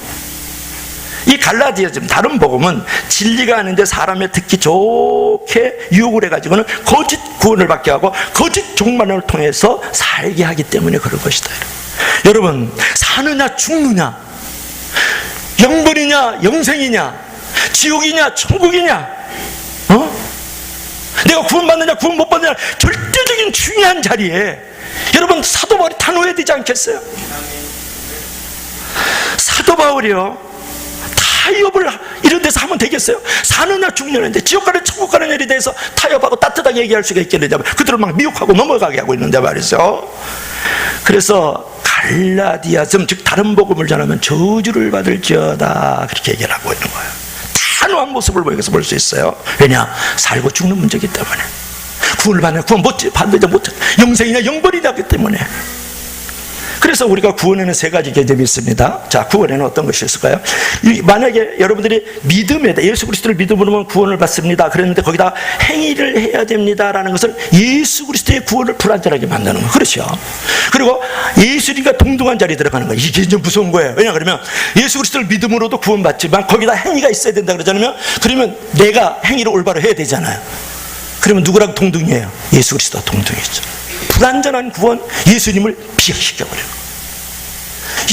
이 갈라디아즘 다른 복음은 진리가 아닌데 사람의 듣기 좋게 유혹을 해가지고는 거짓 구원을 받게 하고 거짓 종말을 통해서 살게 하기 때문에 그럴 것이다. 여러분, 사느냐 죽느냐, 영벌이냐 영생이냐, 지옥이냐 천국이냐, 내가 구원받느냐 구원 못 받느냐, 절대적인 중요한 자리에 여러분, 사도 바울이 단호해야 되지 않겠어요? 사도 바울이요, 타협을 이런 데서 하면 되겠어요? 사느냐 죽느냐인데, 지옥 가는 천국 가는 일에 대해서 타협하고 따뜻하게 얘기할 수가 있겠느냐, 그들을 막 미혹하고 넘어가게 하고 있는데 말이죠. 그래서 갈라디아섬, 즉 다른 복음을 전하면 저주를 받을지어다, 그렇게 얘기를 하고 있는 거예요. 단호한 모습을 여기서 볼 수 있어요. 왜냐? 살고 죽는 문제이기 때문에. 구원을 받는, 구원 받는지 못해, 영생이냐 영벌이냐 하기 때문에. 그래서 우리가 구원에는 세 가지 개념이 있습니다. 자, 구원에는 어떤 것이 있을까요? 만약에 여러분들이 믿음에 대해, 예수 그리스도를 믿음으로만 구원을 받습니다, 그랬는데 거기다 행위를 해야 됩니다라는 것은 예수 그리스도의 구원을 불완전하게 만드는 거예요. 그렇죠? 그리고 예수님과 동등한 자리에 들어가는 거예요. 이게 좀 무서운 거예요. 왜냐 그러면 예수 그리스도를 믿음으로도 구원받지만 거기다 행위가 있어야 된다 그러잖아요. 그러면 내가 행위를 올바로 해야 되잖아요. 그러면 누구랑 동등이에요? 예수 그리스도와 동등이죠. 불완전한 구원, 예수님을 비약시켜버려요.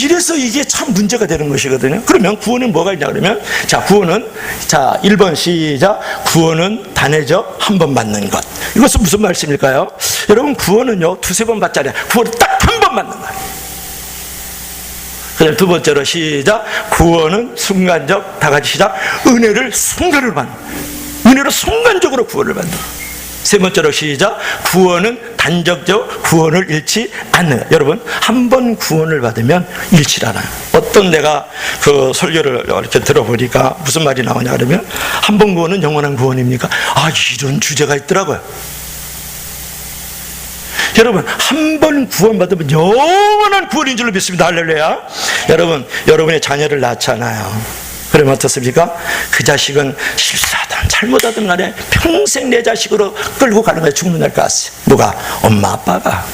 이래서 이게 참 문제가 되는 것이거든요. 그러면 구원은 뭐가 있냐 그러면, 자, 구원은, 자, 1번 시작. 구원은 단회적 한 번 받는 것. 이것은 무슨 말씀일까요? 여러분, 구원은요, 두세 번 받지 않아요. 구원은 딱 한 번 받는 거예요. 그다음 두 번째로 시작. 구원은 순간적, 다 같이 시작. 은혜를 순간으로 받는 거예요. 은혜로 순간적으로 구원을 받는 거예요. 세 번째로 시작. 구원은 단적적, 구원을 잃지 않는. 여러분, 한 번 구원을 받으면 잃지 않아요. 어떤 내가 그 설교를 이렇게 들어보니까 무슨 말이 나오냐 그러면, 한 번 구원은 영원한 구원입니까? 아, 이런 주제가 있더라고요. 여러분, 한 번 구원받으면 영원한 구원인 줄로 믿습니다. 할렐루야. 여러분, 여러분의 자녀를 낳잖아요. 그러면 어떻습니까? 그 자식은 실수하든 잘못하든 간에 평생 내 자식으로 끌고 가는 거예요. 죽는 날까지. 누가? 엄마 아빠가.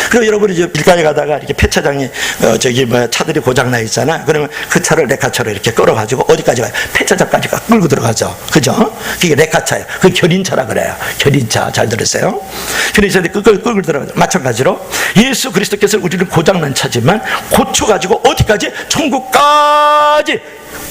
그리고 여러분이 이제 길가에 가다가 이렇게 폐차장이 차들이 고장나 있잖아요. 그러면 그 차를 레카차로 이렇게 끌어가지고 어디까지 가요? 폐차장까지 끌고 들어가죠. 그죠? 그게 레카차예요. 그게 견인차라 그래요. 견인차. 잘 들으세요? 견인차에 끌고 들어가죠. 마찬가지로 예수 그리스도께서 우리는 고장난 차지만 고쳐가지고 어디까지? 천국까지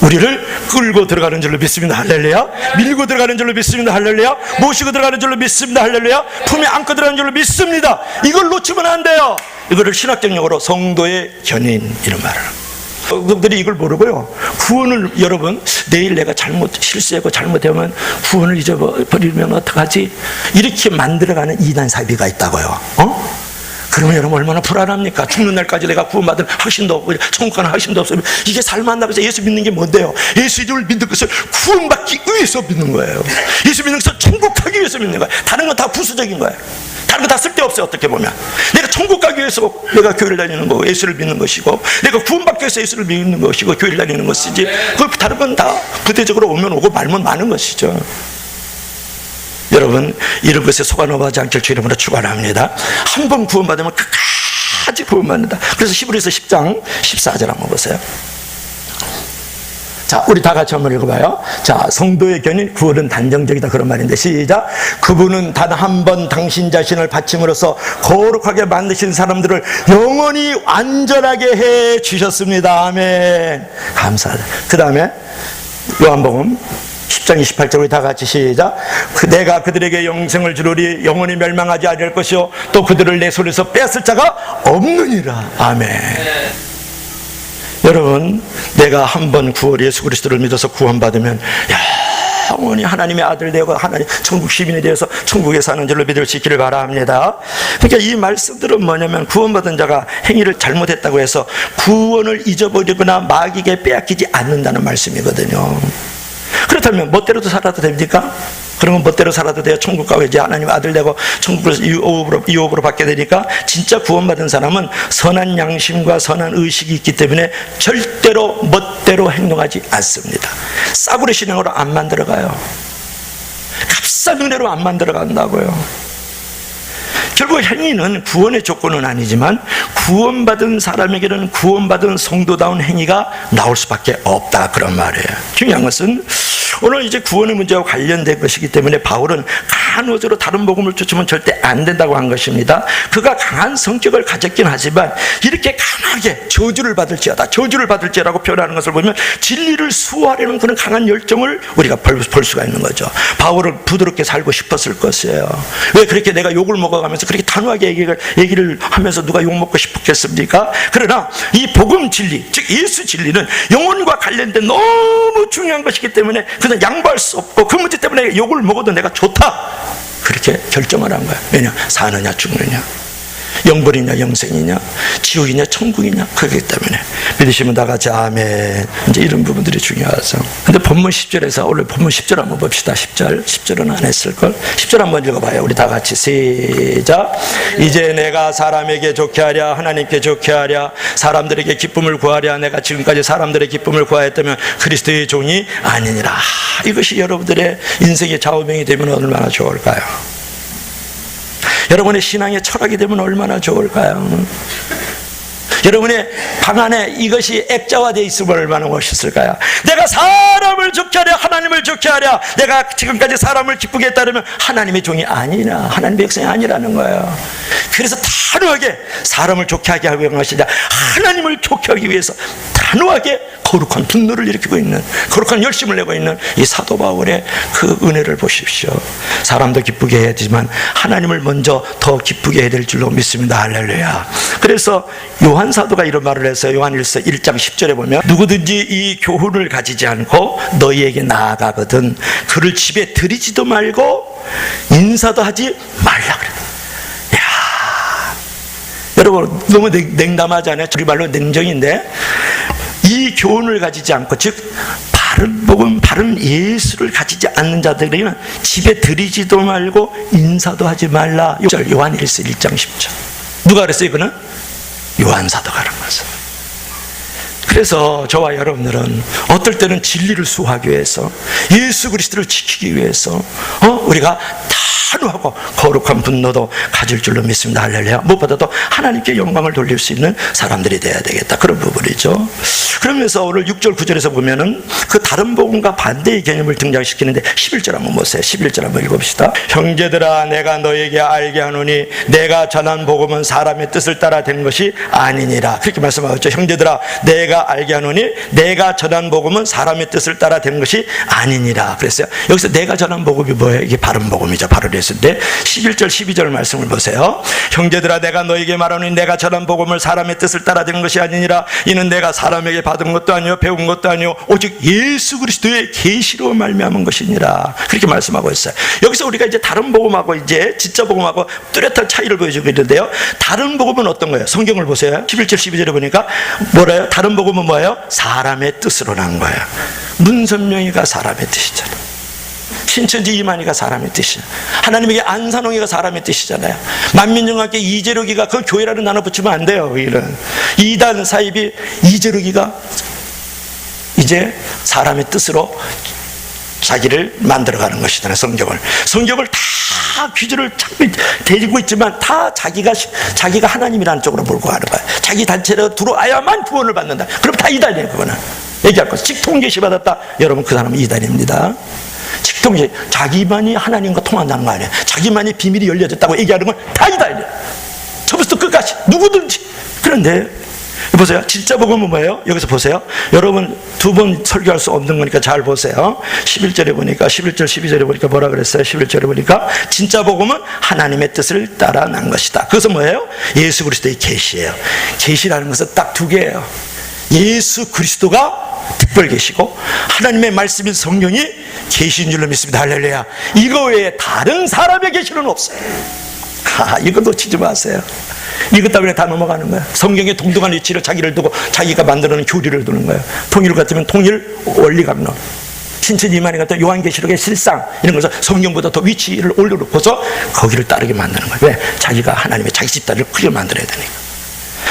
우리를 끌고 들어가는 줄로 믿습니다. 할렐루야. 밀고 들어가는 줄로 믿습니다. 할렐루야. 모시고 들어가는 줄로 믿습니다. 할렐루야. 품에 안고 들어가는 줄로 믿습니다. 이걸 놓치면 안 돼요. 이거를 신학적 용어로 성도의 견인, 이런 말을 합니다. 그들이 이걸 모르고요, 구원을, 여러분, 내일 내가 실수하고 잘못하면 구원을 잊어버리면 어떡하지? 이렇게 만들어가는 이단 사비가 있다고요. 그러면 여러분 얼마나 불안합니까? 죽는 날까지 내가 구원받을 확신도 없고 천국 가는 확신도 없으면 이게 삶 안 나가서 예수 믿는 게 뭔데요? 예수를 믿는 것을 구원받기 위해서 믿는 거예요. 예수 믿는 것을 천국 가기 위해서 믿는 거예요. 다른 건 다 부수적인 거예요. 다른 거 다 쓸데없어요. 어떻게 보면 내가 천국 가기 위해서 내가 교회를 다니는 거고 예수를 믿는 것이고, 내가 구원받기 위해서 예수를 믿는 것이고 교회를 다니는 것이지, 그 다른 건 다 부대적으로 오면 오고 말면 많은 것이죠. 여러분, 이런 것에 속아 넘어가지 않길 주 이름으로 축원합니다. 한 번 구원받으면 끝까지 구원받는다. 그래서 히브리서 10장 14절 한번 보세요. 자, 우리 다 같이 한번 읽어봐요. 자, 성도의 견인, 구원은 단정적이다, 그런 말인데 시작. 그분은 단 한 번 당신 자신을 바침으로써 거룩하게 만드신 사람들을 영원히 완전하게 해 주셨습니다. 아멘. 감사하다. 그 다음에 요한복음 10장 28절 우리 다 같이 시작. 내가 그들에게 영생을 주리니 영원히 멸망하지 않을 것이요 또 그들을 내 손에서 빼앗을 자가 없느니라. 아멘. 여러분, 내가 한번 예수 그리스도를 믿어서 구원받으면 영원히 하나님의 아들 되고 하나님 천국 시민이 되어서 천국에 사는 줄로 믿을 수 있기를 바랍니다. 그러니까 이 말씀들은 뭐냐면, 구원받은 자가 행위를 잘못했다고 해서 구원을 잊어버리거나 마귀에게 빼앗기지 않는다는 말씀이거든요. 그렇다면 멋대로도 살아도 됩니까? 그러면 멋대로 살아도 돼요? 천국 가고 이제 하나님 아들 되고 천국을 유업으로 받게 되니까, 진짜 구원받은 사람은 선한 양심과 선한 의식이 있기 때문에 절대로 멋대로 행동하지 않습니다. 싸구려 신앙으로 안 만들어가요. 값싼 은혜로 안 만들어간다고요. 결국 행위는 구원의 조건은 아니지만 구원받은 사람에게는 구원받은 성도다운 행위가 나올 수밖에 없다, 그런 말이에요. 중요한 것은 오늘 이제 구원의 문제와 관련된 것이기 때문에 바울은 강한 어조로 다른 복음을 쫓으면 절대 안 된다고 한 것입니다. 그가 강한 성격을 가졌긴 하지만 이렇게 강하게 저주를 받을지라고 표현하는 것을 보면 진리를 수호하려는 그런 강한 열정을 우리가 볼 수가 있는 거죠. 바울은 부드럽게 살고 싶었을 것이에요. 왜 그렇게 내가 욕을 먹어가면서 그렇게 단호하게 얘기를 하면서 누가 욕 먹고 싶었겠습니까? 그러나 이 복음 진리, 즉 예수 진리는 영혼과 관련된 너무 중요한 것이기 때문에 그냥 양보할 수 없고 그 문제 때문에 욕을 먹어도 내가 좋다, 그렇게 결정을 한 거야. 왜냐? 사느냐 죽느냐, 영벌이냐 영생이냐, 지옥이냐 천국이냐, 그렇기 때문에 믿으시면 다 같이 아멘. 이제 이런 부분들이 중요하죠. 근데 본문 10절에서 오늘 본문 10절 한번 봅시다. 10절은 안 했을걸. 10절 한번 읽어봐요. 우리 다 같이 시작. 이제 내가 사람에게 좋게 하랴 하나님께 좋게 하랴 사람들에게 기쁨을 구하랴 내가 지금까지 사람들의 기쁨을 구하였다면 그리스도의 종이 아니니라. 이것이 여러분들의 인생의 좌우명이 되면 얼마나 좋을까요? 여러분의 신앙의 철학이 되면 얼마나 좋을까요? 여러분의 방 안에 이것이 액자화되어 있으면 얼마나 멋있을까요? 내가 사람을 좋게 하랴 하나님을 좋게 하랴 내가 지금까지 사람을 기쁘게 했다면 하나님의 종이 아니라 하나님의 백성이 아니라는 거예요. 그래서 단호하게 사람을 좋게 하게 하기 위해서 하나님을 좋게 하기 위해서 단호하게 거룩한 분노를 일으키고 있는, 거룩한 열심을 내고 있는 이 사도 바울의 그 은혜를 보십시오. 사람도 기쁘게 해야 되지만 하나님을 먼저 더 기쁘게 해야 될 줄로 믿습니다. 할렐루야. 그래서 요한 사도가 이런 말을 했어요. 요한일서 1장 10절에 보면 누구든지 이 교훈을 가지지 않고 너희에게 나아가거든 그를 집에 들이지도 말고 인사도 하지 말라 그래. 여러분 너무 냉담하지 않아요? 우리 말로 냉정인데 이 교훈을 가지지 않고 즉 바른 복음 바른 예수를 가지지 않는 자들에게는 집에 들이지도 말고 인사도 하지 말라. 요한일서 1장 10절. 누가 그랬어요? 이거는 요한 사도가 그런 거죠. 그래서 저와 여러분들은 어떨 때는 진리를 수호하기 위해서 예수 그리스도를 지키기 위해서 우리가 단호하고 거룩한 분노도 가질 줄로 믿습니다. 할렐루야. 무엇보다도 하나님께 영광을 돌릴 수 있는 사람들이 되어야 되겠다, 그런 부분이죠. 그러면서 오늘 6절 9절에서 보면은 그 다른 복음과 반대의 개념을 등장시키는데 11절 한번 보세요. 11절 한번 읽어봅시다. 형제들아 내가 너에게 알게 하노니 내가 전한 복음은 사람의 뜻을 따라 된 것이 아니니라. 그렇게 말씀하고 있죠. 형제들아 내가 알게 하노니 내가 전한 복음은 사람의 뜻을 따라 된 것이 아니니라 그랬어요. 여기서 내가 전한 복음이 뭐예요? 이게 바른 복음이죠. 바른 예수인데 11절 12절 말씀을 보세요. 형제들아 내가 너에게 말하노니 내가 전한 복음을 사람의 뜻을 따라 된 것이 아니니라. 이는 내가 사람에게 받은 것도 아니요 배운 것도 아니요 오직 예수 그리스도의 계시로 말미암은 것이니라. 그렇게 말씀하고 있어요. 여기서 우리가 이제 다른 복음하고 이제 진짜 복음하고 뚜렷한 차이를 보여주고 있는데요. 다른 복음은 어떤 거예요? 성경을 보세요. 11절 12절에 보니까 뭐래요? 다른 복음은 뭐예요? 사람의 뜻으로 난 거예요. 문선명이가 사람의 뜻이잖아요. 신천지 이만희가 사람의 뜻이야. 하나님에게 안산홍이가 사람의 뜻이잖아요. 만민정학계 이재록이가 그 교회라는 단어 붙이면 안 돼요. 이런 이단 사입이 이재록이가 이제 사람의 뜻으로 자기를 만들어가는 것이잖아요. 성경을 다 귀주를 데리고 있지만 다 자기가 하나님이라는 쪽으로 몰고 가는 거야. 자기 단체로 들어와야만 구원을 받는다. 그럼 다 이단이에요. 그거는 얘기할 거. 직통계시 받았다. 여러분 그 사람은 이단입니다. 직통계시, 자기만이 하나님과 통한다는 거 아니에요. 자기만이 비밀이 열려졌다고 얘기하는 건 다 이단이에요. 처음부터 끝까지 누구든지. 그런데 보세요. 진짜 복음은 뭐예요? 여기서 보세요. 여러분 두 번 설교할 수 없는 거니까 잘 보세요. 11절에 보니까 11절 12절에 보니까 뭐라 그랬어요? 11절에 보니까 진짜 복음은 하나님의 뜻을 따라 난 것이다. 그것은 뭐예요? 예수 그리스도의 계시예요. 계시라는 것은 딱 두 개예요. 예수 그리스도가 특별 계시고 하나님의 말씀인 성령이 계시인 줄로 믿습니다. 할렐루야. 이거 외에 다른 사람의 계시는 없어요. 이거 놓치지 마세요. 이것 때문에 다 넘어가는 거야. 성경의 동등한 위치를 자기를 두고 자기가 만들어놓은 교리를 두는 거예요. 통일 같으면 통일 원리감론, 신천 이만희 같은 요한계시록의 실상 이런 것을 성경보다 더 위치를 올려놓고서 거기를 따르게 만드는 거예요. 왜? 자기가 하나님의 자기 집단을 크게 만들어야 되니까.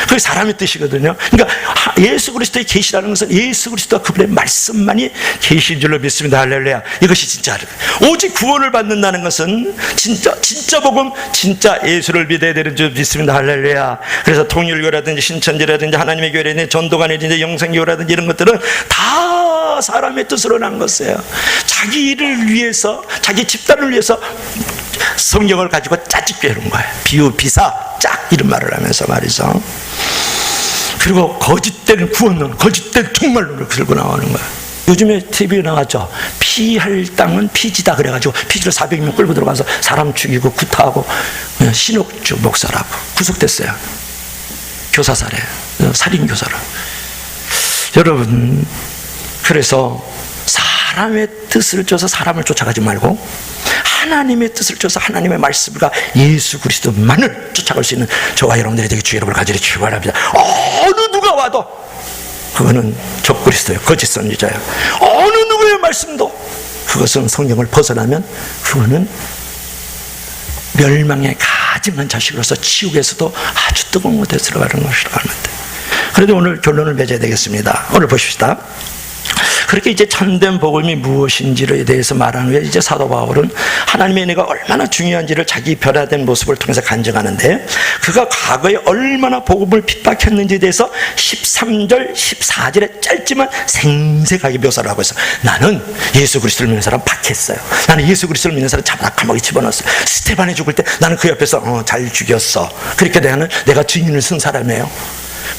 그게 사람의 뜻이거든요. 그러니까 예수 그리스도의 계시라는 것은 예수 그리스도와 그분의 말씀만이 계시인 줄로 믿습니다. 할렐루야. 이것이 진짜 오직 구원을 받는다는 것은 진짜 복음, 진짜 예수를 믿어야 되는 줄 믿습니다. 할렐루야. 그래서 통일교라든지 신천지라든지 하나님의 교회라든지 전도관이라든지 영생교라든지 이런 것들은 다 하나님과 사람의 뜻으로 난 것이에요. 자기를 위해서, 자기 집단을 위해서 성경을 가지고 짜집게 해놓은 거예요. 비유, 비사, 짝 이런 말을 하면서 말이죠. 그리고 거짓된 구원론, 거짓된 종말론을 들고 나오는 거예요. 요즘에 TV에 나왔죠. 피할 땅은 피지다 그래가지고 피지로 400명 끌고 들어가서 사람 죽이고 구타하고 신옥주 목사라고 구속됐어요. 교사살해, 살인교사라. 여러분, 그래서 사람의 뜻을 쫓아서 사람을 쫓아가지 말고 하나님의 뜻을 쫓아서 하나님의 말씀과 예수 그리스도만을 쫓아갈 수 있는 저와 여러분들이 되게 주의 여러분을 가지려 축원합니다. 어느 누가 와도 그거는 적그리스도예요. 거짓 선지자예요. 어느 누구의 말씀도 그것은 성경을 벗어나면 그거는 멸망에 가증한 자식으로서 지옥에서도 아주 뜨거운 곳에 들어가는 것이라고 하는데, 그래도 오늘 결론을 맺어야 되겠습니다. 오늘 보십시다. 그렇게 이제 참된 복음이 무엇인지에 대해서 말한 후에 이제 사도 바울은 하나님의 은혜가 얼마나 중요한지를 자기 변화된 모습을 통해서 간증하는데, 그가 과거에 얼마나 복음을 핍박했는지에 대해서 13절, 14절에 짧지만 생생하게 묘사를 하고 있어요. 나는 예수 그리스도를 믿는 사람 박했어요. 나는 예수 그리스도를 믿는 사람 잡아나감하게 집어넣었어요. 스테반이 죽을 때 나는 그 옆에서 잘 죽였어. 그렇게 내가 증인을 쓴 사람이에요.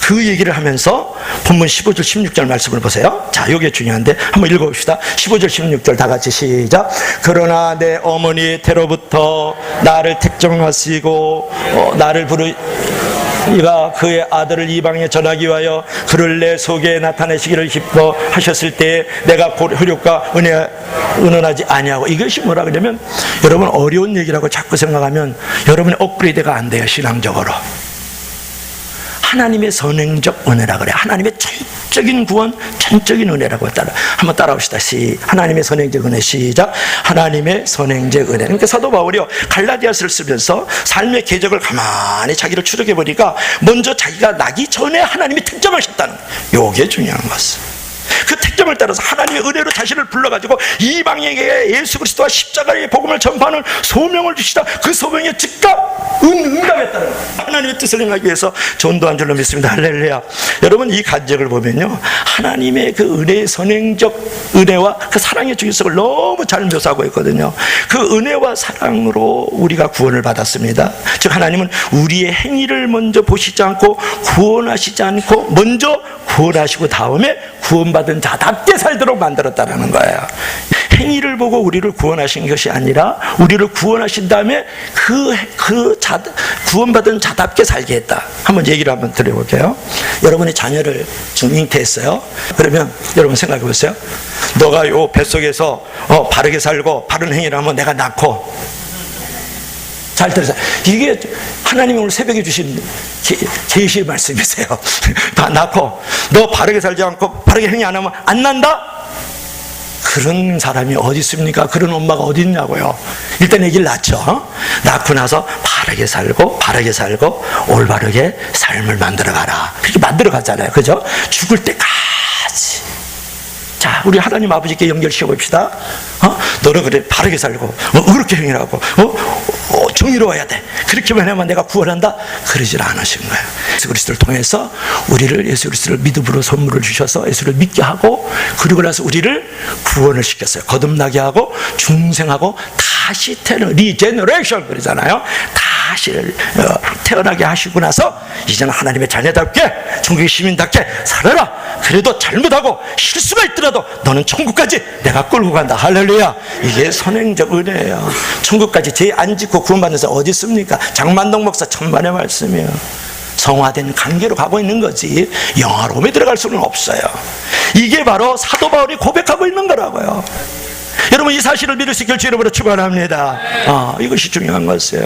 그 얘기를 하면서 본문 15절 16절 말씀을 보세요. 자, 이게 중요한데 한번 읽어봅시다. 15절 16절 다 같이 시작. 그러나 내 어머니의 태로부터 나를 택정하시고 나를 부르이가 그의 아들을 이방에 전하기 위하여 그를 내 속에 나타내시기를 기뻐하셨을 때에 내가 혈육과 은은하지 아니하고. 이것이 뭐라 그러면, 여러분 어려운 얘기라고 자꾸 생각하면 여러분의 업그레이드가 안 돼요. 신앙적으로. 하나님의 선행적 은혜라 그래. 하나님의 전적인 구원, 전적인 은혜라고 한번 따라합시다. 하나님의 선행적 은혜. 시작. 하나님의 선행적 은혜. 그러니까 사도 바울이요, 갈라디아서를 쓰면서 삶의 궤적을 가만히 자기를 추적해 보니까 먼저 자기가 나기 전에 하나님이 특정하셨다는, 요게 중요한 것이에요. 그 택정을 따라서 하나님의 은혜로 자신을 불러가지고 이방인에게 예수 그리스도와 십자가의 복음을 전파하는 소명을 주시다. 그 소명에 즉각 응답했다는 거예요. 하나님의 뜻을 행하기 위해서 전도한 줄로 믿습니다. 할렐루야. 여러분, 이 간증을 보면요, 하나님의 그 은혜의 선행적 은혜와 그 사랑의 중요성을 너무 잘 묘사하고 있거든요. 그 은혜와 사랑으로 우리가 구원을 받았습니다. 즉 하나님은 우리의 행위를 먼저 보시지 않고 구원하시지 않고 먼저 구원하시고 다음에 구원받은 자답게 살도록 만들었다는 거예요. 행위를 보고 우리를 구원하신 것이 아니라 우리를 구원하신 다음에 구원받은 자답게 살게 했다. 한번 얘기를 한번 드려볼게요. 여러분이 자녀를 지금 잉태했어요. 그러면 여러분 생각해 보세요. 너가 요 뱃속에서 바르게 살고 바른 행위를 하면 내가 낳고, 잘 들으세요. 이게 하나님이 오늘 새벽에 주신 계시의 말씀이세요. 다 낳고 너 바르게 살지 않고 바르게 행위 안 하면 안 난다? 그런 사람이 어디 있습니까? 그런 엄마가 어디 있냐고요. 일단 아기를 낳죠. 낳고 나서 바르게 살고 올바르게 삶을 만들어가라. 그렇게 만들어가잖아요. 그죠? 죽을 때까지. 자, 우리 하나님 아버지께 연결시켜 봅시다. 너는 그래 바르게 살고 그렇게 행위하고 정의로워야 돼. 그렇게만 하면 내가 구원한다? 그러질 않으신 거예요. 예수 그리스도를 통해서 우리를, 예수 그리스도를 믿음으로 선물을 주셔서 예수를 믿게 하고, 그리고 나서 우리를 구원을 시켰어요. 거듭나게 하고 중생하고 다시 리제너레이션 그러잖아요. 다시 태어나게 하시고 나서 이제는 하나님의 자녀답게, 천국의 시민답게 살아라. 그래도 잘못하고 실수가 있더라도 너는 천국까지 내가 끌고 간다. 할렐루야. 이게 선행적 은혜예요. 천국까지 죄 안 짓고 구원받는 사람 어디 있습니까? 장만동 목사 천만의 말씀이에요. 성화된 관계로 가고 있는 거지 영화로움에 들어갈 수는 없어요. 이게 바로 사도 바울이 고백하고 있는 거라고요. 여러분, 이 사실을 믿을 수 있길 주 여러분을 축원합니다. 이것이 중요한 것이에요.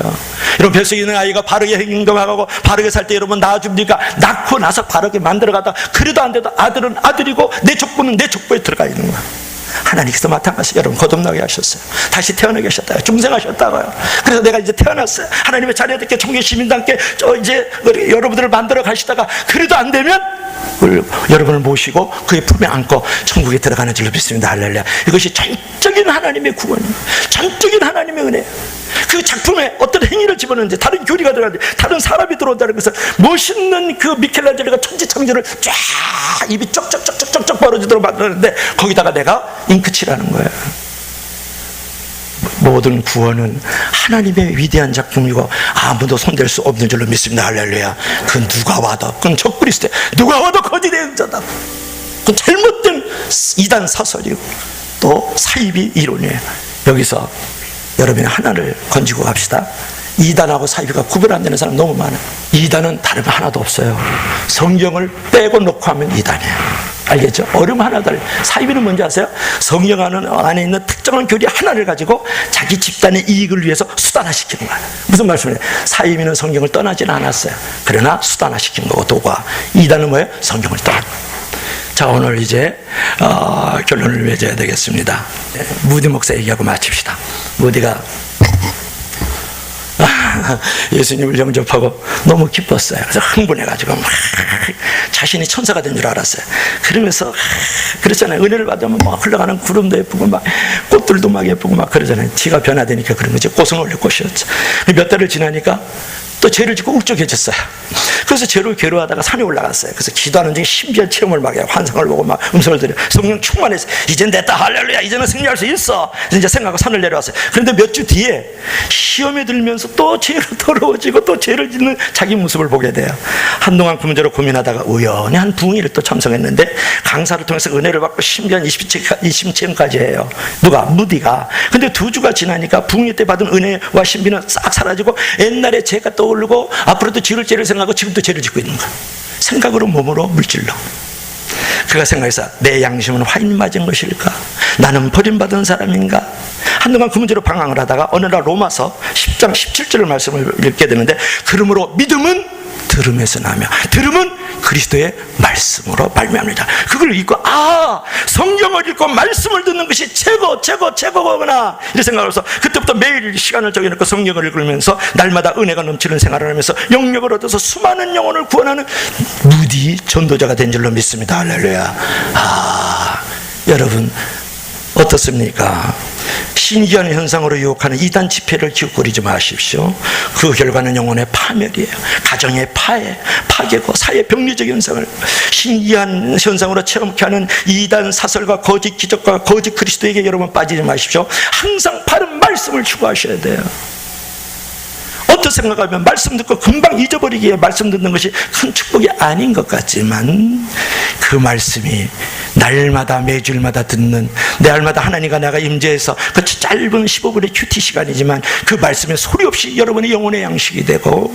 여러분, 뱃속에 있는 아이가 바르게 행동하고 바르게 살 때 여러분 낳아줍니까? 낳고 나서 바르게 만들어가다 그래도 안 돼도 아들은 아들이고 내 족보는 내 족보에 들어가 있는 거야. 하나님께서 마땅하시 여러분 거듭나게 하셨어요. 다시 태어나게 하셨다고요. 중생하셨다고요. 그래서 내가 이제 태어났어요. 하나님의 자녀들께 종교 시민단께 이제 여러분들을 만들어 가시다가 그래도 안 되면 여러분을 모시고 그의 품에 안고 천국에 들어가는 줄로 믿습니다. 할렐루야. 이것이 전적인 하나님의 구원입니다. 전적인 하나님의 은혜. 그 그 작품에 어떤 행위를 집어넣는지, 다른 교리가 들어가는지, 다른 사람이 들어온다는 것은 멋있는 그 미켈란젤로가 천지창조를 쫙 입이 쩍쩍쩍쩍쩍 벌어지도록 만드는데 거기다가 내가 잉크칠하는 거예요. 모든 구원은 하나님의 위대한 작품이고 아무도 손댈 수 없는 줄로 믿습니다. 할렐루야. 그 누가 와도, 그건 적그리스도야. 누가 와도 거짓의 응자다. 그 잘못된 이단 사설이고 또 사이비 이론이에요. 여기서 여러분이 하나를 건지고 갑시다. 이단하고 사이비가 구별 안 되는 사람 너무 많아요. 이단은 다른 거 하나도 없어요. 성경을 빼고 놓고 하면 이단이에요. 알겠죠? 어려움 하나 달라요. 사이비는 뭔지 아세요? 성경 안에 있는 특정한 교리 하나를 가지고 자기 집단의 이익을 위해서 수단화시키는 거예요. 무슨 말씀이에요? 사이비는 성경을 떠나지는 않았어요. 그러나 수단화시킨 거고, 도가. 이단은 뭐예요? 성경을 떠난 거예요. 자, 오늘 이제 결론을 맺어야 되겠습니다. 무디 목사 얘기하고 마칩시다. 무디가 예수님을 영접하고 너무 기뻤어요. 그래서 흥분해가지고 막 자신이 천사가 된 줄 알았어요. 그러면서 그렇잖아요. 은혜를 받으면 막 흘러가는 구름도 예쁘고 막 꽃들도 막 예쁘고 막 그러잖아요. 지가 변화되니까 그런 거지. 꽃은 원래 꽃이었죠. 몇 달을 지나니까 또 죄를 짓고 울적해졌어요. 그래서 죄로 괴로워하다가 산에 올라갔어요. 그래서 기도하는 중에 신비한 체험을 막 해요. 환상을 보고 막 음성을 들여요. 성령 충만해서 이젠 됐다, 할렐루야, 이제는 승리할 수 있어, 이제 생각하고 산을 내려왔어요. 그런데 몇 주 뒤에 시험에 들면서 또 죄로 더러워지고 또 죄를 짓는 자기 모습을 보게 돼요. 한동안 그 문제로 고민하다가 우연히 한 부흥회를 또 참석했는데 강사를 통해서 은혜를 받고 신비한 20체험까지 해요. 누가? 무디가. 근데 2주가 지나니까 부흥회 때 받은 은혜와 신비는 싹 사라지고 옛날에 죄가 떠오르고 앞으로도 지을 죄를 생각하고 지금도 죄를 짓고 있는 거야. 생각으로, 몸으로, 물질로. 그가 생각해서 내 양심은 화인 맞은 것일까? 나는 버림받은 사람인가? 한동안 그 문제로 방황을 하다가 어느 날 로마서 10장 17절의 말씀을 읽게 되는데, 그러므로 믿음은 들음에서 나며 들음은 그리스도의 말씀으로 발명합니다. 그걸 읽고 성경을 읽고 말씀을 듣는 것이 최고구나 이렇게 생각을 해서 그때부터 매일 시간을 정해놓고 성경을 읽으면서 날마다 은혜가 넘치는 생활을 하면서 영역을 얻어서 수많은 영혼을 구원하는 무디 전도자가 된 줄로 믿습니다. 할렐루야. 여러분 어떻습니까? 신기한 현상으로 유혹하는 이단 집회를 기웃거리지 마십시오. 그 결과는 영혼의 파멸이에요. 가정의 파괴고 사회 병리적 현상을 신기한 현상으로 체험케 하는 이단 사설과 거짓 기적과 거짓 그리스도에게 여러분 빠지지 마십시오. 항상 바른 말씀을 추구하셔야 돼요. 어떤 생각하면 말씀 듣고 금방 잊어버리기에 말씀 듣는 것이 큰 축복이 아닌 것 같지만, 그 말씀이 날마다 매주일마다 듣는, 날마다 하나님과 내가 임재해서 그 짧은 15분의 큐티 시간이지만 그 말씀에 소리 없이 여러분의 영혼의 양식이 되고,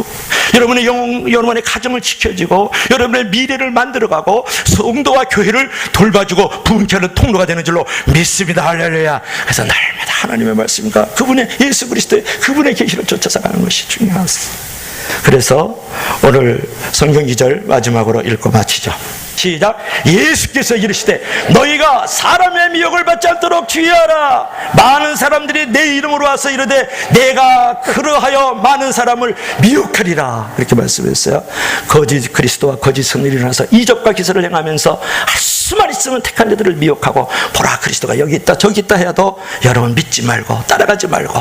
여러분의 가정을 지켜주고, 여러분의 미래를 만들어가고, 성도와 교회를 돌봐주고 부흥케 하는 통로가 되는 줄로 믿습니다. 할렐루야. 그래서 날마다 하나님의 말씀과 그분의 예수 그리스도의 그분의 계시를 쫓아서 가는 것이 중요합니다. 그래서 오늘 성경 기절 마지막으로 읽고 마치죠. 시작. 예수께서 이르시되 너희가 사람의 미혹을 받지 않도록 주의하라. 많은 사람들이 내 이름으로 와서 이르되 내가 그러하여 많은 사람을 미혹하리라. 이렇게 말씀했어요. 거짓 그리스도와 거짓 선을 일어나서 이적과 기사를 행하면서 할 수만 있으면 택한 자들을 미혹하고, 보라 그리스도가 여기 있다 저기 있다 해도 여러분 믿지 말고 따라가지 말고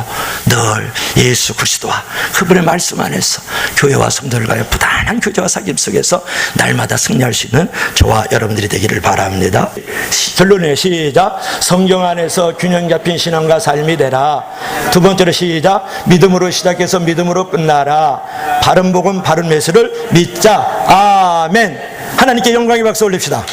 늘 예수 그리스도와 그분의 말씀 안에서 교회와 성도들과의 부단한 교제와 사귐 속에서 날마다 승리할 수 있는 저와 여러분들이 되기를 바랍니다. 결론에 시작. 성경 안에서 균형 잡힌 신앙과 삶이 되라. 두 번째로 시작. 믿음으로 시작해서 믿음으로 끝나라. 바른 복음 바른 메시지를 믿자. 아멘. 하나님께 영광의 박수 올립시다.